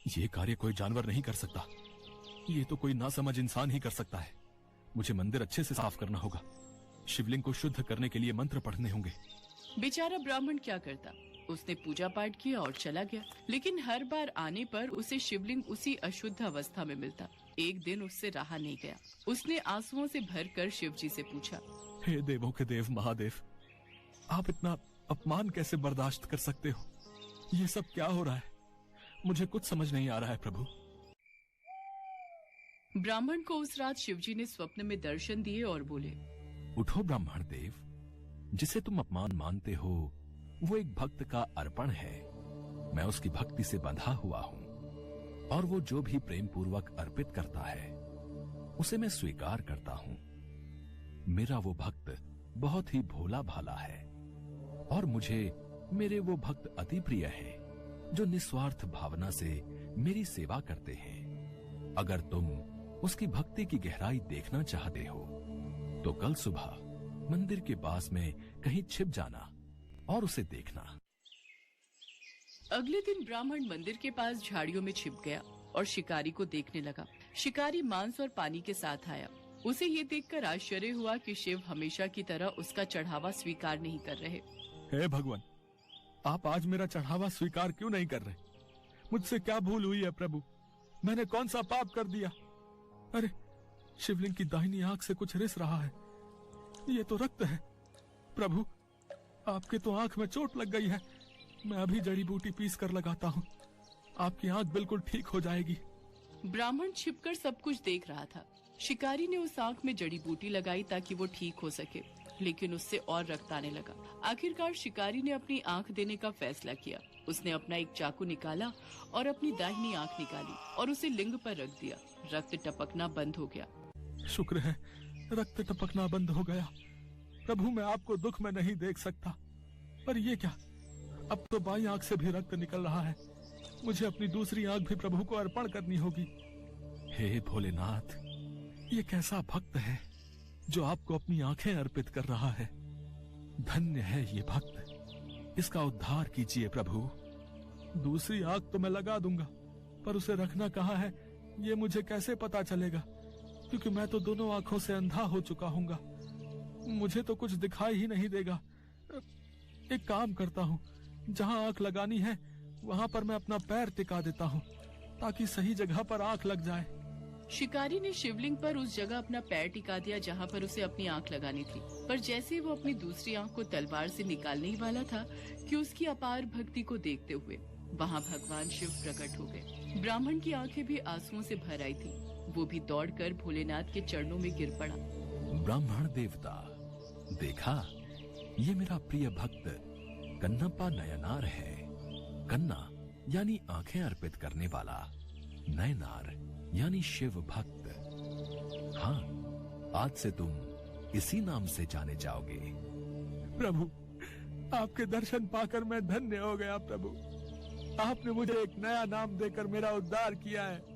S3: ये कार्य कोई जानवर नहीं कर सकता, ये तो कोई नासमझ इंसान ही कर सकता है। मुझे मंदिर अच्छे से साफ करना होगा, शिवलिंग को शुद्ध करने के लिए मंत्र पढ़ने होंगे।
S1: बेचारा ब्राह्मण क्या करता। उसने पूजा पाठ किया और चला गया, लेकिन हर बार आने पर उसे शिवलिंग उसी अशुद्ध अवस्था में मिलता। एक दिन उससे रहा नहीं गया। उसने आंसुओं से भरकर शिव जी से पूछा,
S3: हे देवों के देव महादेव, आप इतना अपमान कैसे बर्दाश्त कर सकते हो? ये सब क्या हो रहा है? मुझे कुछ समझ नहीं आ रहा है प्रभु।
S1: ब्राह्मण को उस रात शिवजी ने स्वप्न में दर्शन दिए और बोले,
S2: उठो ब्राह्मण देव, जिसे तुम अपमान मानते हो वो एक भक्त का अर्पण है। मैं उसकी भक्ति से बंधा हुआ हूं और वो जो भी प्रेम पूर्वक अर्पित करता है उसे मैं स्वीकार करता हूं। मेरा वो भक्त बहुत ही भोला भाला है और मुझे मेरे वो भक्त अति प्रिय है जो निस्वार्थ भावना से मेरी सेवा करते हैं। अगर तुम उसकी भक्ति की गहराई देखना चाहते हो तो कल सुबह मंदिर के पास में कहीं छिप जाना और उसे देखना।
S1: अगले दिन ब्राह्मण मंदिर के पास झाड़ियों में छिप गया और शिकारी को देखने लगा। शिकारी मांस और पानी के साथ आया। उसे ये देखकर आश्चर्य हुआ कि शिव हमेशा की तरह उसका चढ़ावा स्वीकार नहीं कर रहे।
S3: हे भगवान, आप आज मेरा चढ़ावा स्वीकार क्यों नहीं कर रहे? मुझसे क्या भूल हुई है प्रभु? मैंने कौन सा पाप कर दिया? अरे, शिवलिंग की दाहिनी आंख से कुछ रिस रहा है। ये तो रक्त है। प्रभु, आपके तो आंख में चोट लग गई है। मैं अभी जड़ी बूटी पीस कर लगाता हूँ। आपकी आंख बिल्कुल ठीक हो जाएगी।
S1: ब्राह्मण छिपकर सब कुछ देख रहा था। शिकारी ने उस आंख में जड़ी बूटी लगाई ताकि वो ठीक हो सके, लेकिन उससे और रक्त आने लगा। आखिरकार शिकारी ने अपनी आंख देने का फैसला किया। उसने अपना एक चाकू निकाला और अपनी दाहिनी आंख निकाली और उसे लिंग पर रख दिया। रक्त टपकना बंद हो गया।
S3: शुक्र है, रक्त टपकना बंद हो गया। प्रभु, मैं आपको दुख में नहीं देख सकता। पर ये क्या, अब तो बाईं आंख से भी रक्त निकल रहा है। मुझे अपनी दूसरी आंख भी प्रभु को अर्पण करनी होगी। हे भोलेनाथ, ये कैसा भक्त है जो आपको अपनी आंखें अर्पित कर रहा है। धन्य है ये भक्त, इसका उद्धार कीजिए प्रभु। दूसरी आंख तो मैं लगा दूंगा, पर उसे रखना कहाँ है ये मुझे कैसे पता चलेगा? क्योंकि मैं तो दोनों आंखों से अंधा हो चुका हूँगा। मुझे तो कुछ दिखाई ही नहीं देगा। एक काम करता हूँ, जहाँ आंख लगानी है वहाँ पर मैं अपना पैर टिका देता हूँ ताकि सही जगह पर आंख लग जाए।
S1: शिकारी ने शिवलिंग पर उस जगह अपना पैर टिका दिया जहाँ पर उसे अपनी आंख लगानी थी। पर जैसे ही वो अपनी दूसरी आंख को तलवार से निकालने ही वाला था कि उसकी अपार भक्ति को देखते हुए वहाँ भगवान शिव प्रकट हो गए। ब्राह्मण की आंखें भी आंसुओं से भर आई थी। वो भी दौड़कर भोलेनाथ के चरणों में गिर पड़ा।
S2: ब्राह्मण देवता, देखा, ये मेरा प्रिय भक्त कन्नप्पा नयनार है। कन्ना यानी आंखें अर्पित करने वाला, नयनार यानी शिव भक्त। हाँ, आज से तुम इसी नाम से जाने जाओगे।
S3: प्रभु, आपके दर्शन पाकर मैं धन्य हो गया। प्रभु, आपने मुझे एक नया नाम देकर मेरा उद्धार किया है।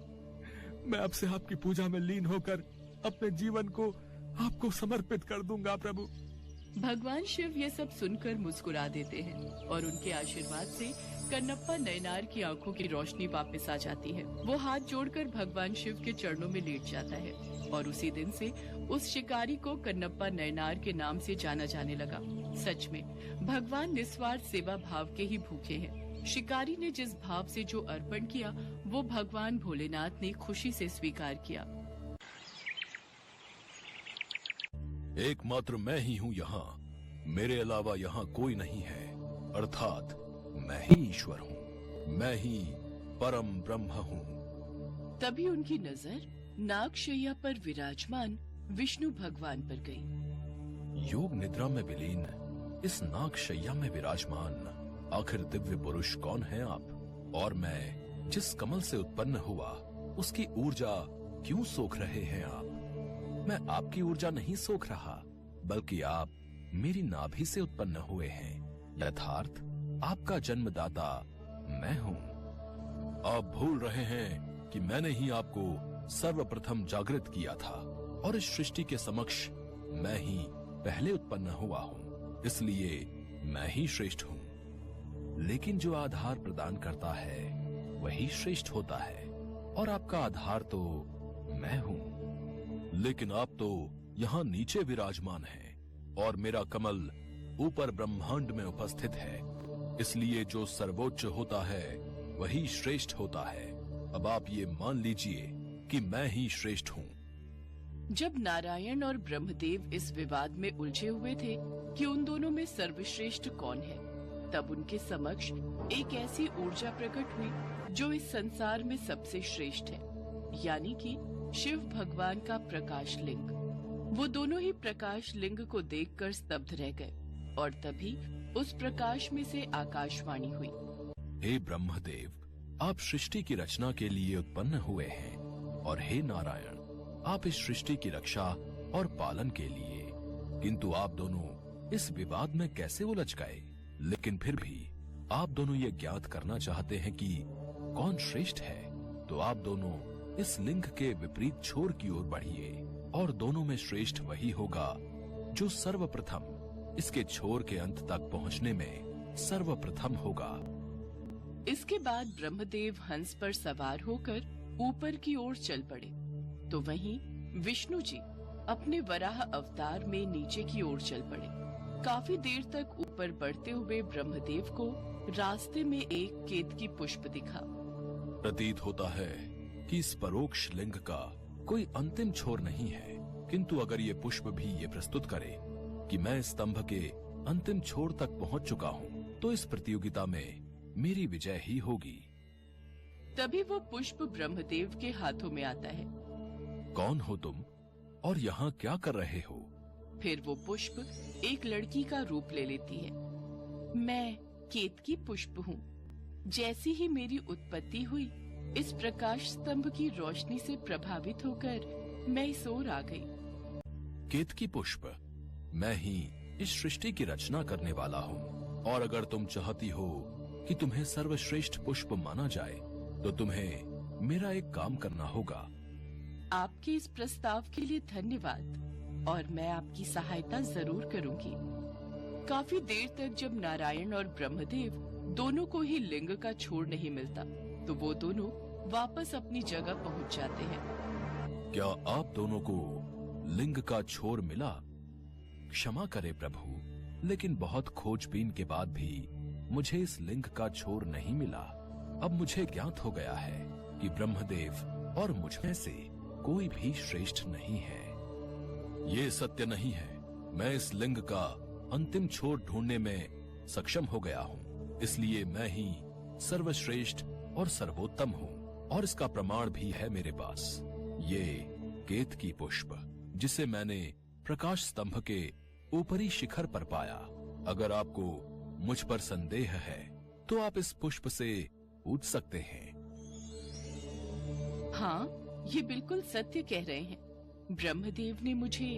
S3: मैं अब से आपकी पूजा में लीन होकर अपने जीवन को आपको समर्पित कर दूंगा। प्रभु,
S1: भगवान शिव ये सब सुनकर मुस्कुरा देते हैं और उनके आशीर्वाद से कन्नप्पा नयनार की आंखों की रोशनी वापस आ जाती है। वो हाथ जोड़कर भगवान शिव के चरणों में लेट जाता है और उसी दिन से उस शिकारी को कन्नप्पा नयनार के नाम से जाना जाने लगा। सच में भगवान निस्वार्थ सेवा भाव के ही भूखे हैं। शिकारी ने जिस भाव से जो अर्पण किया वो भगवान भोलेनाथ ने खुशी से स्वीकार किया।
S2: एकमात्र मैं ही हूँ यहाँ, मेरे अलावा यहाँ कोई नहीं है। अर्थात मैं ही ईश्वर हूँ, मैं ही परम ब्रह्म हूँ।
S1: तभी उनकी नजर नागशैया पर विराजमान विष्णु भगवान पर गई।
S2: योग निद्रा में विलीन इस नागशैया में विराजमान आखिर दिव्य पुरुष कौन है आप? और मैं जिस कमल से उत्पन्न हुआ उसकी ऊर्जा क्यों सोख रहे हैं आप? मैं आपकी ऊर्जा नहीं सोख रहा, बल्कि आप मेरी नाभि से उत्पन्न हुए हैं। यथार्थ आपका जन्मदाता मैं हूँ। आप भूल रहे हैं कि मैंने ही आपको सर्वप्रथम जागृत किया था और इस सृष्टि के समक्ष मैं ही पहले उत्पन्न हुआ हूँ, इसलिए मैं ही श्रेष्ठ हूँ। लेकिन जो आधार प्रदान करता है वही श्रेष्ठ होता है और आपका आधार तो मैं हूँ। लेकिन आप तो यहाँ नीचे विराजमान हैं और मेरा कमल ऊपर ब्रह्मांड में उपस्थित है, इसलिए जो सर्वोच्च होता है वही श्रेष्ठ होता है। अब आप ये मान लीजिए कि मैं ही श्रेष्ठ हूँ।
S1: जब नारायण और ब्रह्मदेव इस विवाद में उलझे हुए थे कि उन दोनों में सर्वश्रेष्ठ कौन है, तब उनके समक्ष एक ऐसी ऊर्जा प्रकट हुई जो इस संसार में सबसे श्रेष्ठ है, यानी कि शिव भगवान का प्रकाश लिंग। वो दोनों ही प्रकाश लिंग को देखकर स्तब्ध रह गए और तभी उस प्रकाश में से आकाशवाणी हुई।
S2: हे ब्रह्मदेव, आप सृष्टि की रचना के लिए उत्पन्न हुए हैं, और हे नारायण, आप इस सृष्टि की रक्षा और पालन के लिए। किंतु आप दोनों इस विवाद में कैसे उलझ गए? लेकिन फिर भी आप दोनों ये ज्ञात करना चाहते हैं कि कौन श्रेष्ठ है, तो आप दोनों इस लिंग के विपरीत छोर की ओर बढ़िए, और दोनों में श्रेष्ठ वही होगा जो सर्वप्रथम इसके छोर के अंत तक पहुंचने में सर्वप्रथम होगा।
S1: इसके बाद ब्रह्मदेव हंस पर सवार होकर ऊपर की ओर चल पड़े, तो वहीं विष्णु जी अपने वराह अवतार में नीचे की ओर चल पड़े। काफी देर तक ऊपर बढ़ते हुए ब्रह्मदेव को रास्ते में एक केतकी पुष्प दिखा।
S2: प्रतीत होता है कि इस परोक्ष लिंग का कोई अंतिम छोर नहीं है, किंतु अगर ये पुष्प भी ये प्रस्तुत करे कि मैं स्तंभ के अंतिम छोर तक पहुंच चुका हूँ, तो इस प्रतियोगिता में मेरी विजय ही होगी।
S1: तभी वो पुष्प ब्रह्मदेव के हाथों में आता है।
S2: कौन हो तुम और यहाँ क्या कर रहे हो?
S1: फिर वो पुष्प एक लड़की का रूप ले लेती है। मैं केतकी पुष्प हूँ। जैसी ही मेरी उत्पत्ति हुई, इस प्रकाश स्तंभ की रोशनी से प्रभावित होकर मैं इस ओर आ गई।
S2: केतकी पुष्प, मैं ही इस सृष्टि की रचना करने वाला हूँ, और अगर तुम चाहती हो कि तुम्हें सर्वश्रेष्ठ पुष्प माना जाए, तो तुम्हें मेरा एक काम करना होगा।
S1: आपके इस प्रस्ताव के लिए धन्यवाद, और मैं आपकी सहायता जरूर करूंगी। काफी देर तक जब नारायण और ब्रह्मदेव दोनों को ही लिंग का छोर नहीं मिलता, तो वो दोनों वापस अपनी जगह पहुंच जाते हैं।
S2: क्या आप दोनों को लिंग का छोर मिला? क्षमा करे प्रभु, लेकिन बहुत खोजबीन के बाद भी मुझे इस लिंग का छोर नहीं मिला। अब मुझे ज्ञात हो गया है कि ब्रह्मदेव और मुझ में से कोई भी श्रेष्ठ नहीं है। ये सत्य नहीं है। मैं इस लिंग का अंतिम छोर ढूंढने में सक्षम हो गया हूँ, इसलिए मैं ही सर्वश्रेष्ठ और सर्वोत्तम हूँ, और इसका प्रमाण भी है मेरे पास। ये केतकी पुष्प, जिसे मैंने प्रकाश स्तंभ के ऊपरी शिखर पर पाया। अगर आपको मुझ पर संदेह है, तो आप इस पुष्प से पूछ सकते हैं।
S1: हाँ, ये बिल्कुल सत्य कह रहे हैं। ब्रह्मदेव ने मुझे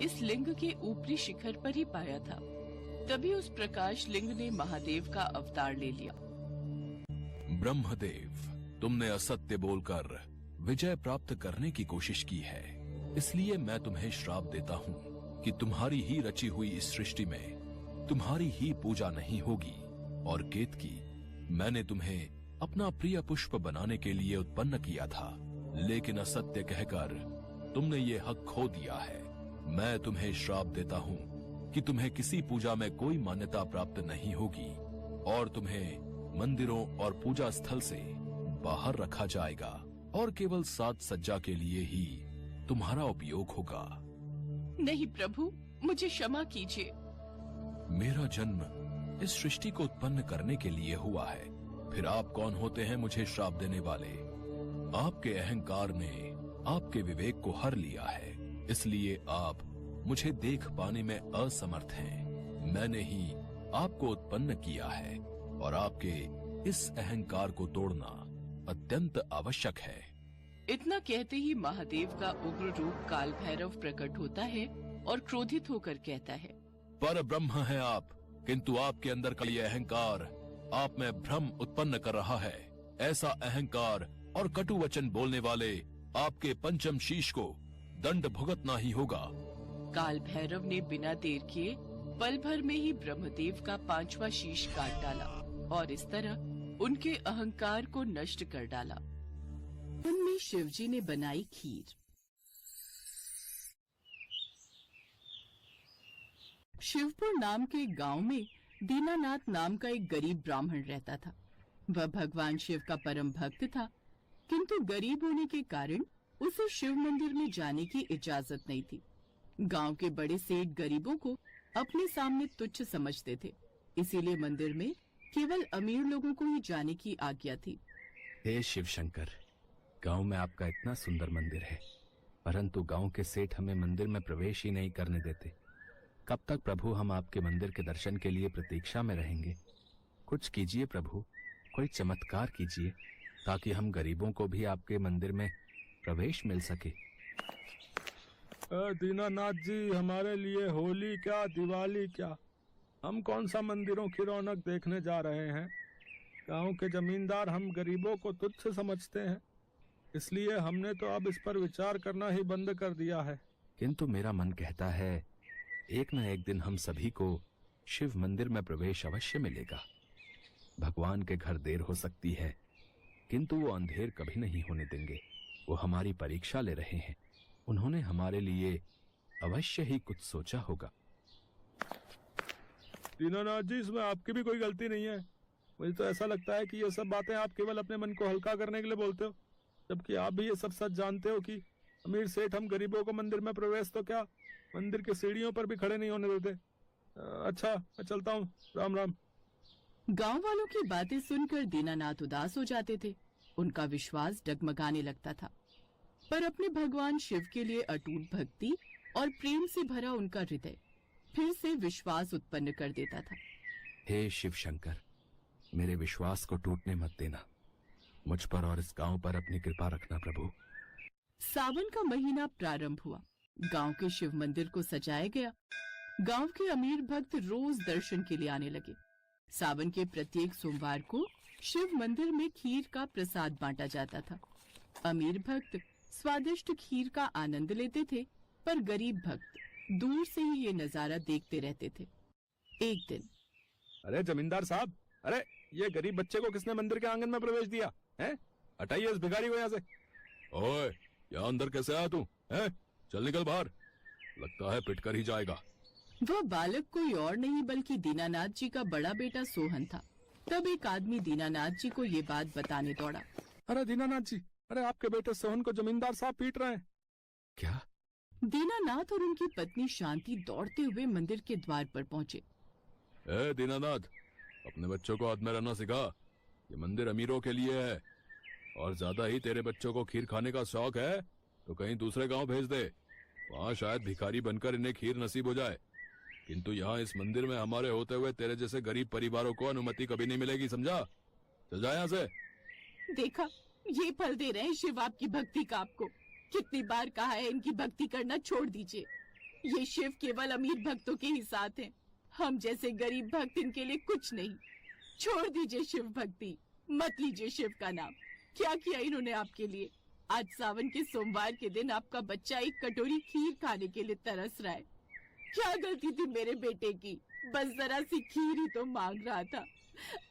S1: इस लिंग के ऊपरी शिखर पर ही पाया था। तभी उस प्रकाश लिंग ने महादेव का अवतार ले लिया।
S2: ब्रह्मदेव, तुमने असत्य बोलकर विजय प्राप्त करने की कोशिश की है, इसलिए मैं तुम्हें श्राप देता हूँ कि तुम्हारी ही रची हुई इस सृष्टि में तुम्हारी ही पूजा नहीं होगी। और केतकी, मैंने तुम्हें अपना प्रिय पुष्प बनाने के लिए उत्पन्न किया था, लेकिन असत्य कहकर तुमने ये हक खो दिया है। मैं तुम्हें श्राप देता हूँ कि तुम्हें किसी पूजा में कोई मान्यता प्राप्त नहीं होगी, और तुम्हें मंदिरों और पूजा स्थल से बाहर रखा जाएगा, और केवल साज सज्जा के लिए ही तुम्हारा उपयोग होगा।
S1: नहीं प्रभु, मुझे क्षमा कीजिए।
S2: मेरा जन्म इस सृष्टि को उत्पन्न करने के लिए हुआ है। फिर आप कौन होते हैं मुझे श्राप देने वाले? आपके अहंकार ने आपके विवेक को हर लिया है, इसलिए आप मुझे देख पाने में असमर्थ हैं। मैंने ही आपको उत्पन्न किया है, और आपके इस अहंकार को तोड़ना अत्यंत आवश्यक है।
S1: इतना कहते ही महादेव का उग्र रूप काल भैरव प्रकट होता है और क्रोधित होकर कहता है,
S2: पर ब्रह्म है आप, किंतु आपके अंदर का ये अहंकार आप में भ्रम उत्पन्न कर रहा है। ऐसा अहंकार और कटु वचन बोलने वाले आपके पंचम शीश को दंड भुगतना ही होगा।
S1: काल भैरव ने बिना देर किए पल भर में ही ब्रह्मदेव का 5वां शीश काट डाला, और इस तरह उनके अहंकार को नष्ट कर डाला। उनमें शिवजी ने बनाई खीर। शिवपुर नाम के एक गांव में दीनानाथ नाम का एक गरीब ब्राह्मण रहता था। वह भगवान शिव का परम भक्त था, किंतु गरीब होने के कारण उसे शिव मंदिर में जाने की इजाजत नहीं थी। गांव के बड़े सेठ गरीबों को अपने सामने तुच्छ समझते थे, इसीलिए मंदिर में केवल अमीर लोगों को ही जाने की आज्ञा थी।
S4: हे शिव शंकर, गांव में आपका इतना सुंदर मंदिर है, परंतु गांव के सेठ हमें मंदिर में प्रवेश ही नहीं करने देते। कब तक प्रभु हम आपके मंदिर के दर्शन के लिए प्रतीक्षा में रहेंगे? कुछ कीजिए प्रभु, कोई चमत्कार कीजिए ताकि हम गरीबों को भी आपके मंदिर में प्रवेश मिल सके।
S3: दीनानाथ जी, हमारे लिए होली क्या दिवाली क्या, हम कौन सा मंदिरों की रौनक देखने जा रहे हैं। गांव के जमींदार हम गरीबों को तुच्छ समझते हैं, इसलिए हमने तो अब इस पर विचार करना ही बंद कर दिया है।
S4: किंतु मेरा मन कहता है एक न एक दिन हम सभी को शिव मंदिर में प्रवेश अवश्य मिलेगा। भगवान के घर देर हो सकती है, किंतु वो अंधेर कभी नहीं होने देंगे। वो हमारी परीक्षा ले रहे हैं, उन्होंने हमारे लिए अवश्य ही कुछ सोचा होगा।
S3: दीनानाथ जी, इसमें आपकी भी कोई गलती नहीं है। मुझे तो ऐसा लगता है कि ये सब बातें आप केवल अपने मन को हल्का करने के लिए बोलते हो, जबकि आप भी ये सब सच जानते हो कि अमीर सेठ हम गरीबों को मंदिर में प्रवेश तो क्या, मंदिर के सीढ़ियों पर भी खड़े नहीं होने देते। अच्छा, मैं चलता हूँ, राम राम।
S1: गांव वालों की बातें सुनकर दीनानाथ उदास हो जाते थे। उनका विश्वास डगमगाने लगता था, पर अपने भगवान शिव के लिए अटूट भक्ति और प्रेम से भरा उनका हृदय फिर से विश्वास उत्पन्न कर देता था।
S4: हे शिव शंकर, मेरे विश्वास को टूटने मत देना। मुझ पर और इस गांव पर अपनी कृपा रखना प्रभु।
S1: सावन का महीना प्रारंभ हुआ। गांव के शिव मंदिर को सजाया गया। गांव के अमीर भक्त रोज दर्शन के लिए आने लगे। सावन के प्रत्येक सोमवार को शिव मंदिर में खीर का प्रसाद बांटा जाता था। अमीर भक्त स्वादिष्ट खीर का आनंद लेते थे, पर गरीब भक्त दूर से ही ये नजारा देखते रहते थे। एक दिन,
S3: अरे जमींदार साहब, अरे ये गरीब बच्चे को किसने मंदिर के आंगन में प्रवेश दिया है? हटाइए इस भिखारी को यहाँ से।
S2: ओए, यहाँ अंदर कैसे आया तू? हैं? चल निकल बाहर, लगता है पिट कर ही जाएगा।
S1: वह बालक कोई और नहीं बल्कि दीनानाथ जी का बड़ा बेटा सोहन था। तब एक आदमी दीनानाथ जी को ये बात बताने दौड़ा।
S3: अरे दीनानाथ जी, अरे आपके बेटे सोहन को जमींदार साहब पीट रहे हैं।
S4: क्या?
S1: दीनानाथ और उनकी पत्नी शांति दौड़ते हुए मंदिर के द्वार पर पहुंचे।
S2: ए दीनानाथ, अपने बच्चों को हाथ में रहना सिखा। ये मंदिर अमीरों के लिए है, और ज्यादा ही तेरे बच्चों को खीर खाने का शौक है तो कहीं दूसरे गांव भेज दे, वहाँ शायद भिखारी बनकर इन्हें खीर नसीब हो जाए। किंतु यहाँ इस मंदिर में हमारे होते हुए तेरे जैसे गरीब परिवारों को अनुमति कभी नहीं मिलेगी, समझा? चल जा यहाँ से।
S1: देखा, ये फल दे रहे हैं शिव आपकी भक्ति का। आपको कितनी बार कहा है इनकी भक्ति करना छोड़ दीजिए। ये शिव केवल अमीर भक्तों के ही साथ हैं। हम जैसे गरीब भक्त इनके लिए कुछ नहीं। छोड़ दीजिए शिव भक्ति, मत लीजिए शिव का नाम। क्या किया इन्होंने आपके लिए? आज सावन के सोमवार के दिन आपका बच्चा एक कटोरी खीर खाने के लिए तरस रहा है। क्या गलती थी मेरे बेटे की? बस जरा सी खीर ही तो मांग रहा था।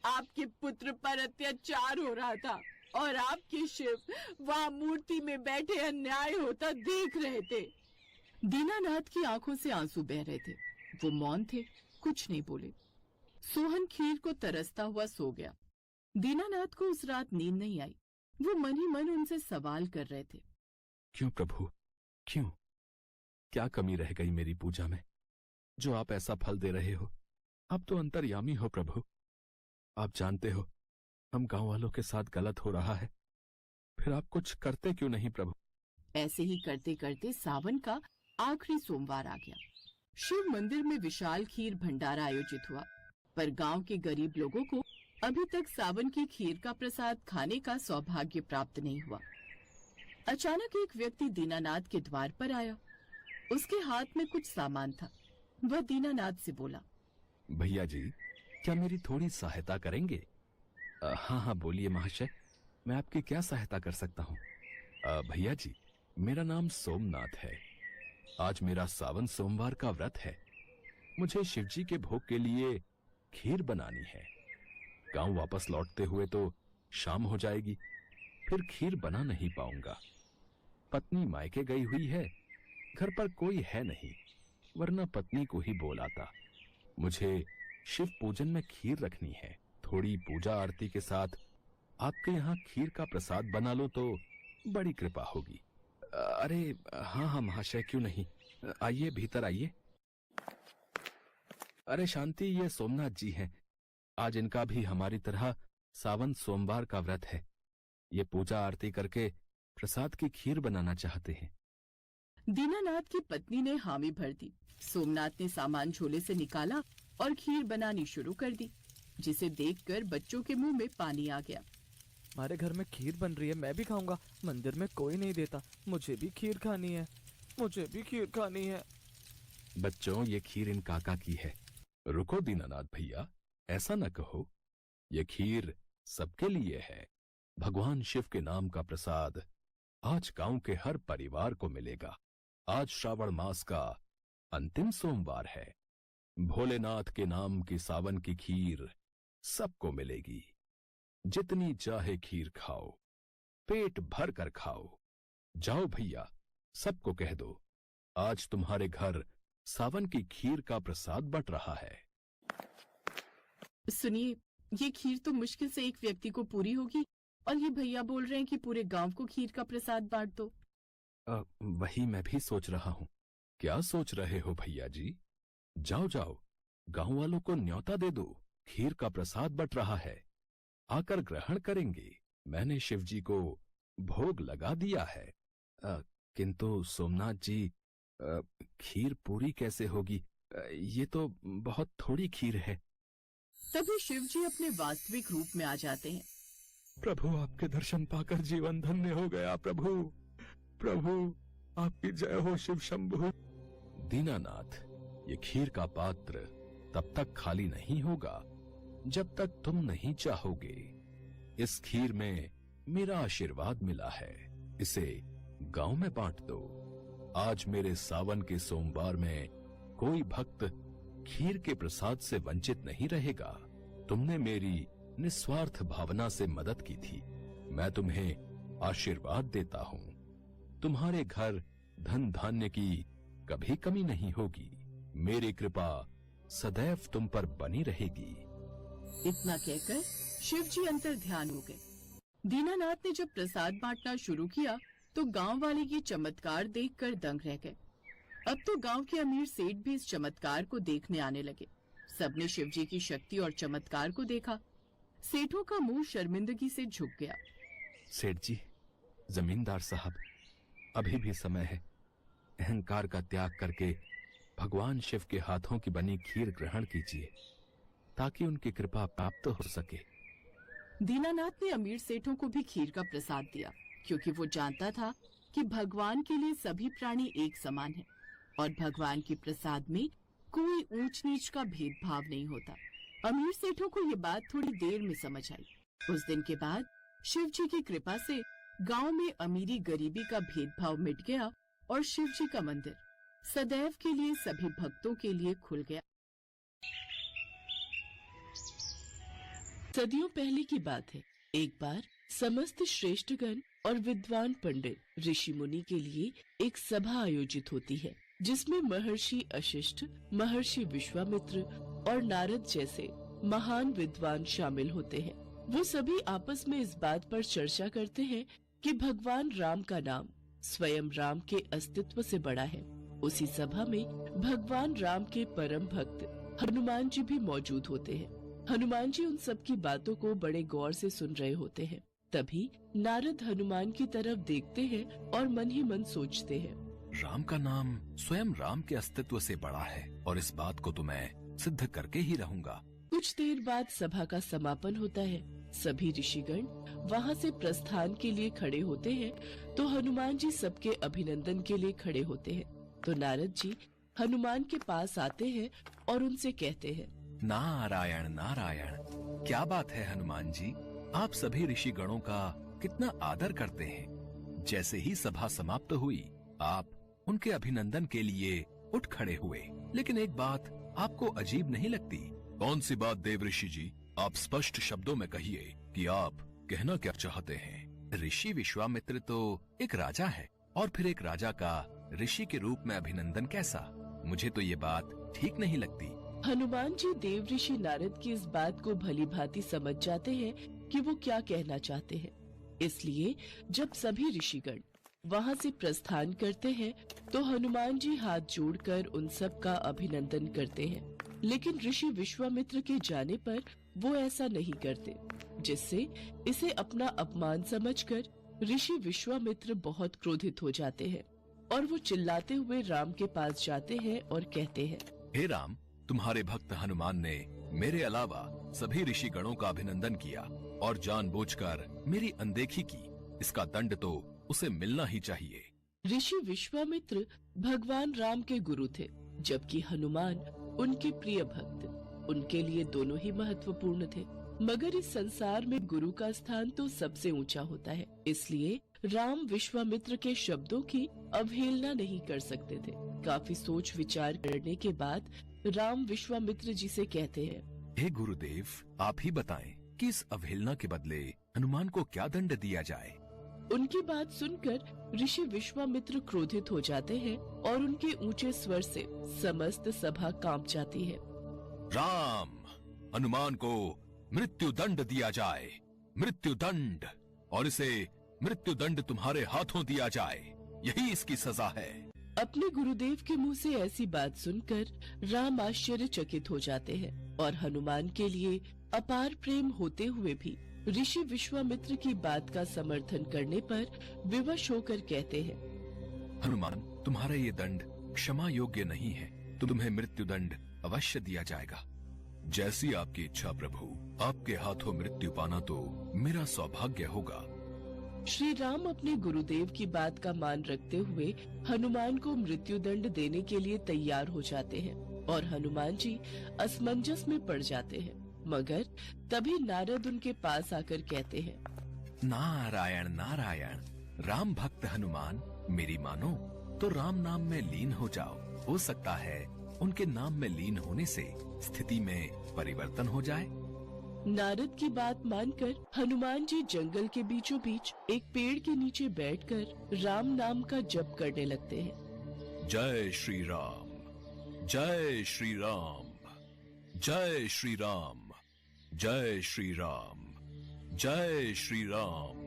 S1: आपके पुत्र पर अत्याचार हो रहा था और आपके शिव वहाँ मूर्ति में बैठे अन्याय होता देख रहे थे। दीनानाथ की आंखों से आंसू बह रहे थे। वो मौन थे, कुछ नहीं बोले। सोहन खीर को तरसता हुआ सो गया। दीनानाथ को उस रात नींद नहीं आई। वो मन ही मन उनसे सवाल कर रहे थे।
S4: क्यों प्रभु, क्यों? क्या कमी रह गई मेरी पूजा में जो आप ऐसा फल दे रहे हो? आप तो अंतर्यामी हो प्रभु। आप जानते हो हम गांव वालों के साथ गलत हो रहा है, फिर आप कुछ करते क्यों नहीं प्रभु?
S1: ऐसे ही करते करते सावन का आखिरी सोमवार आ गया। शिव मंदिर में विशाल खीर भंडारा आयोजित हुआ, पर गांव के गरीब लोगों को अभी तक सावन की खीर का प्रसाद खाने का सौभाग्य प्राप्त नहीं हुआ। अचानक एक व्यक्ति दीनानाथ के द्वार पर आया। उसके हाथ में कुछ सामान था। वह दीनानाथ से बोला,
S4: भैया जी, क्या मेरी थोड़ी सहायता करेंगे? हाँ हाँ बोलिए महाशय, मैं आपकी क्या सहायता कर सकता हूँ? भैया जी, मेरा नाम सोमनाथ है। आज मेरा सावन सोमवार का व्रत है। मुझे शिवजी के भोग के लिए खीर बनानी है। गांव वापस लौटते हुए तो शाम हो जाएगी, फिर खीर बना नहीं पाऊंगा। पत्नी मायके गई हुई है, घर पर कोई है नहीं, वरना पत्नी को ही बोल आता। मुझे शिव पूजन में खीर रखनी है। थोड़ी पूजा आरती के साथ आपके यहाँ खीर का प्रसाद बना लो तो बड़ी कृपा होगी। अरे हाँ हाँ महाशय, क्यों नहीं, आइए भीतर आइए। अरे शांति, ये सोमनाथ जी हैं। आज इनका भी हमारी तरह सावन सोमवार का व्रत है। ये पूजा आरती करके प्रसाद की खीर बनाना चाहते हैं।
S1: दीनानाथ की पत्नी ने हामी भर दी। सोमनाथ ने सामान झोले से निकाला और खीर बनानी शुरू कर दी, जिसे देखकर बच्चों के मुंह में पानी आ गया।
S5: हमारे घर में खीर बन रही है, मैं भी खाऊंगा। मंदिर में कोई नहीं देता, मुझे भी खीर खानी है, मुझे भी खीर खानी है।
S4: बच्चों, ये खीर इन काका की है। रुको दीनानाथ भैया, ऐसा न कहो। ये खीर सबके लिए है। भगवान शिव के नाम का प्रसाद आज गांव के हर परिवार को मिलेगा। आज श्रावण मास का अंतिम सोमवार है। भोलेनाथ के नाम की सावन की खीर सबको मिलेगी। जितनी चाहे खीर खाओ, पेट भर कर खाओ। जाओ भैया, सबको कह दो, आज तुम्हारे घर सावन की खीर का प्रसाद बंट रहा है।
S1: सुनिए, ये खीर तो मुश्किल से एक व्यक्ति को पूरी होगी, और ये भैया बोल रहे हैं कि पूरे गांव को खीर का प्रसाद बांट दो।
S4: वही मैं भी सोच रहा हूँ। क्या सोच रहे हो भैया जी? जाओ जाओ, गांव वालों को न्योता दे दो। खीर का प्रसाद बंट रहा है, आकर ग्रहण करेंगे। मैंने शिव जी को भोग लगा दिया है। किंतु सोमनाथ जी, खीर पूरी कैसे होगी? ये तो बहुत थोड़ी खीर है।
S1: तभी शिव जी अपने वास्तविक रूप में आ जाते हैं।
S3: प्रभु, आपके दर्शन पाकर जीवन धन्य हो गया। प्रभु प्रभु, आपकी जय हो शिव शंभु।
S4: दीनानाथ, ये खीर का पात्र तब तक खाली नहीं होगा जब तक तुम नहीं चाहोगे। इस खीर में मेरा आशीर्वाद मिला है, इसे गांव में बांट दो। आज मेरे सावन के सोमवार में कोई भक्त खीर के प्रसाद से वंचित नहीं रहेगा। तुमने मेरी निस्वार्थ भावना से मदद की थी। मैं तुम्हें आशीर्वाद देता हूँ। तुम्हारे घर धन धान्य की कभी कमी नहीं होगी। मेरी कृपा सदैव तुम पर बनी रहेगी।
S1: इतना कहकर शिव जी अंतर ध्यान हो गए। दीनानाथ ने जब प्रसाद बांटना शुरू किया तो गांव वाले ये चमत्कार देखकर दंग रह गए। अब तो गांव के अमीर सेठ भी इस चमत्कार को देखने आने लगे। सबने शिव जी की शक्ति और चमत्कार को देखा। सेठों का मुंह शर्मिंदगी से झुक गया।
S4: सेठ जी, जमींदार साहब, अभी भी समय है। अहंकार का त्याग करके भगवान शिव के हाथों की बनी खीर ग्रहण कीजिए, ताकि उनकी कृपा प्राप्त हो सके।
S1: दीनानाथ ने अमीर सेठों को भी खीर का प्रसाद दिया, क्योंकि वो जानता था कि भगवान के लिए सभी प्राणी एक समान हैं और भगवान के प्रसाद में कोई ऊंच नीच का भेदभाव नहीं होता। अमीर सेठों को ये बात थोड़ी देर में समझ आई। उस दिन के बाद शिव जी की कृपा से गांव में अमीरी गरीबी का भेदभाव मिट गया और शिव जी का मंदिर सदैव के लिए सभी भक्तों के लिए खुल गया। सदियों पहले की बात है। एक बार समस्त श्रेष्ठगण और विद्वान पंडित ऋषि मुनि के लिए एक सभा आयोजित होती है, जिसमें महर्षि वशिष्ठ, महर्षि विश्वामित्र और नारद जैसे महान विद्वान शामिल होते हैं। वो सभी आपस में इस बात पर चर्चा करते हैं कि भगवान राम का नाम स्वयं राम के अस्तित्व से बड़ा है। उसी सभा में भगवान राम के परम भक्त हनुमान जी भी मौजूद होते हैं। हनुमान जी उन सब की बातों को बड़े गौर से सुन रहे होते हैं। तभी नारद हनुमान की तरफ देखते हैं और मन ही मन सोचते हैं,
S2: राम का नाम स्वयं राम के अस्तित्व से बड़ा है और इस बात को तो मैं सिद्ध करके ही रहूंगा।
S1: कुछ देर बाद सभा का समापन होता है। सभी ऋषिगण वहाँ से प्रस्थान के लिए खड़े होते हैं तो हनुमान जी सबके अभिनंदन के लिए खड़े होते हैं। तो नारद जी हनुमान के पास आते हैं और उनसे कहते हैं,
S2: नारायण नारायण, क्या बात है हनुमान जी, आप सभी ऋषि गणों का कितना आदर करते हैं। जैसे ही सभा समाप्त हुई, आप उनके अभिनंदन के लिए उठ खड़े हुए, लेकिन एक बात आपको अजीब नहीं लगती? कौन सी बात देव ऋषि जी? आप स्पष्ट शब्दों में कहिए कि आप कहना क्या चाहते हैं। ऋषि विश्वामित्र तो एक राजा है, और फिर एक राजा का ऋषि के रूप में अभिनंदन कैसा? मुझे तो ये बात ठीक नहीं लगती।
S1: हनुमान जी देव ऋषि नारद की इस बात को भली भांति समझ जाते हैं कि वो क्या कहना चाहते हैं। इसलिए जब सभी ऋषिगण वहां से प्रस्थान करते हैं तो हनुमान जी हाथ जोड़कर उन सब का अभिनंदन करते हैं। लेकिन ऋषि विश्वामित्र के जाने पर वो ऐसा नहीं करते, जिससे इसे अपना अपमान समझकर ऋषि विश्वामित्र बहुत क्रोधित हो जाते हैं और वो चिल्लाते हुए राम के पास जाते हैं और कहते हैं,
S2: हे राम, तुम्हारे भक्त हनुमान ने मेरे अलावा सभी ऋषि गणों का अभिनंदन किया और जानबूझकर मेरी अनदेखी की। इसका दंड तो उसे मिलना ही चाहिए।
S1: ऋषि विश्वामित्र भगवान राम के गुरु थे, जबकि हनुमान उनके प्रिय भक्त। उनके लिए दोनों ही महत्वपूर्ण थे, मगर इस संसार में गुरु का स्थान तो सबसे ऊंचा होता है। इसलिए राम विश्वामित्र के शब्दों की अवहेलना नहीं कर सकते थे। काफी सोच विचार करने के बाद राम विश्वामित्र जी से कहते हैं,
S2: हे गुरुदेव, आप ही बताएं कि इस अवहेलना के बदले हनुमान को क्या दंड दिया जाए।
S1: उनकी बात सुनकर ऋषि विश्वामित्र क्रोधित हो जाते हैं और उनके ऊंचे स्वर से समस्त सभा कांप जाती है।
S2: राम, हनुमान को मृत्यु दंड दिया जाए, मृत्यु दंड, और इसे मृत्यु दंड तुम्हारे हाथों दिया जाए, यही इसकी सजा है।
S1: अपने गुरुदेव के मुंह से ऐसी बात सुनकर राम आश्चर्यचकित हो जाते हैं और हनुमान के लिए अपार प्रेम होते हुए भी ऋषि विश्वामित्र की बात का समर्थन करने पर विवश होकर कहते हैं,
S2: हनुमान, तुम्हारा ये दंड क्षमा योग्य नहीं है, तो तुम्हें मृत्यु दंड अवश्य दिया जाएगा। जैसी आपकी इच्छा प्रभु, आपके हाथों मृत्यु पाना तो मेरा सौभाग्य होगा।
S1: श्री राम अपने गुरुदेव की बात का मान रखते हुए हनुमान को मृत्यु दंड देने के लिए तैयार हो जाते हैं और हनुमान जी असमंजस में पड़ जाते हैं। मगर तभी नारद उनके पास आकर कहते हैं,
S2: नारायण नारायण, राम भक्त हनुमान, मेरी मानो तो राम नाम में लीन हो जाओ। हो सकता है उनके नाम में लीन होने से स्थिति में परिवर्तन हो जाए।
S1: नारद की बात मानकर हनुमान जी जंगल के बीचों बीच एक पेड़ के नीचे बैठकर राम नाम का जप करने लगते हैं।
S2: जय श्री राम, जय श्री राम, जय श्री राम, जय श्री राम, जय श्री राम।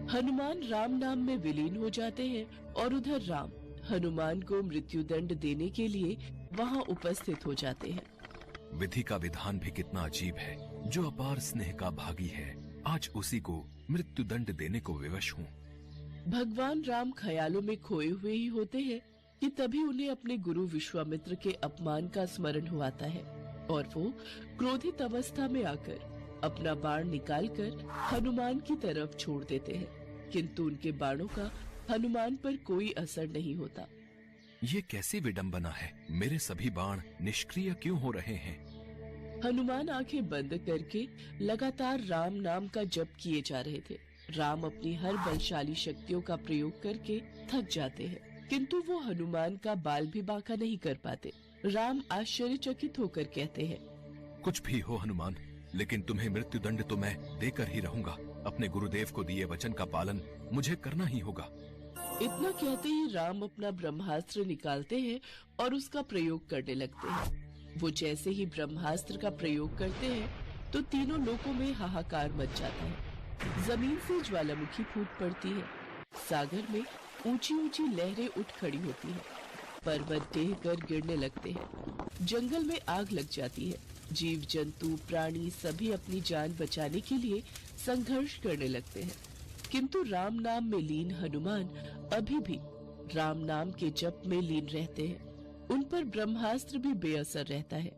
S1: हनुमान राम नाम में विलीन हो जाते हैं और उधर राम हनुमान को मृत्यु दंड देने के लिए वहां उपस्थित हो जाते हैं।
S2: विधि का विधान भी कितना अजीब है। जो अपार स्नेह का भागी है, आज उसी को मृत्यु दंड देने को विवश हूँ।
S1: भगवान राम ख्यालों में खोए हुए ही होते हैं कि तभी उन्हें अपने गुरु विश्वामित्र के अपमान का स्मरण हुआता है और वो क्रोधित अवस्था में आकर अपना बाण निकालकर हनुमान की तरफ छोड़ देते हैं, किंतु उनके बाणों का हनुमान पर कोई असर नहीं होता।
S2: ये कैसी विडंबना है, मेरे सभी बाण निष्क्रिय क्यों हो रहे हैं।
S1: हनुमान आंखें बंद करके लगातार राम नाम का जप किए जा रहे थे। राम अपनी हर बलशाली शक्तियों का प्रयोग करके थक जाते हैं, किंतु वो हनुमान का बाल भी बांका नहीं कर पाते। राम आश्चर्यचकित होकर कहते हैं,
S2: कुछ भी हो हनुमान, लेकिन तुम्हें मृत्यु दंड तो मैं देकर ही रहूंगा। अपने गुरुदेव को दिए वचन का पालन मुझे करना ही होगा।
S1: इतना कहते ही राम अपना ब्रह्मास्त्र निकालते हैं और उसका प्रयोग करने लगते हैं। वो जैसे ही ब्रह्मास्त्र का प्रयोग करते हैं तो तीनों लोकों में हाहाकार मच जाता है। जमीन से ज्वालामुखी फूट पड़ती है, सागर में ऊंची ऊंची लहरें उठ खड़ी होती हैं, पर्वत ढह कर गिरने लगते हैं, जंगल में आग लग जाती है। जीव जंतु प्राणी सभी अपनी जान बचाने के लिए संघर्ष करने लगते हैं, किंतु राम नाम में लीन हनुमान अभी भी राम नाम के जप में लीन रहते हैं। उन पर ब्रह्मास्त्र भी बेअसर रहता है।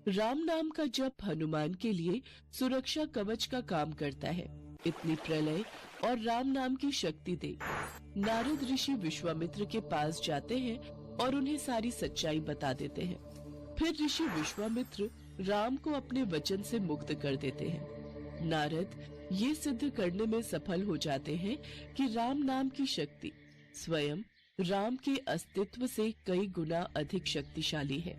S1: राम नाम का जप हनुमान के लिए सुरक्षा कवच का काम करता है। इतनी प्रलय और राम नाम की शक्ति देख नारद ऋषि विश्वामित्र के पास जाते हैं और उन्हें सारी सच्चाई बता देते हैं। फिर ऋषि विश्वामित्र राम को अपने वचन से मुक्त कर देते हैं। नारद ये सिद्ध करने में सफल हो जाते हैं कि राम नाम की शक्ति स्वयं राम के अस्तित्व से कई गुना अधिक शक्तिशाली है।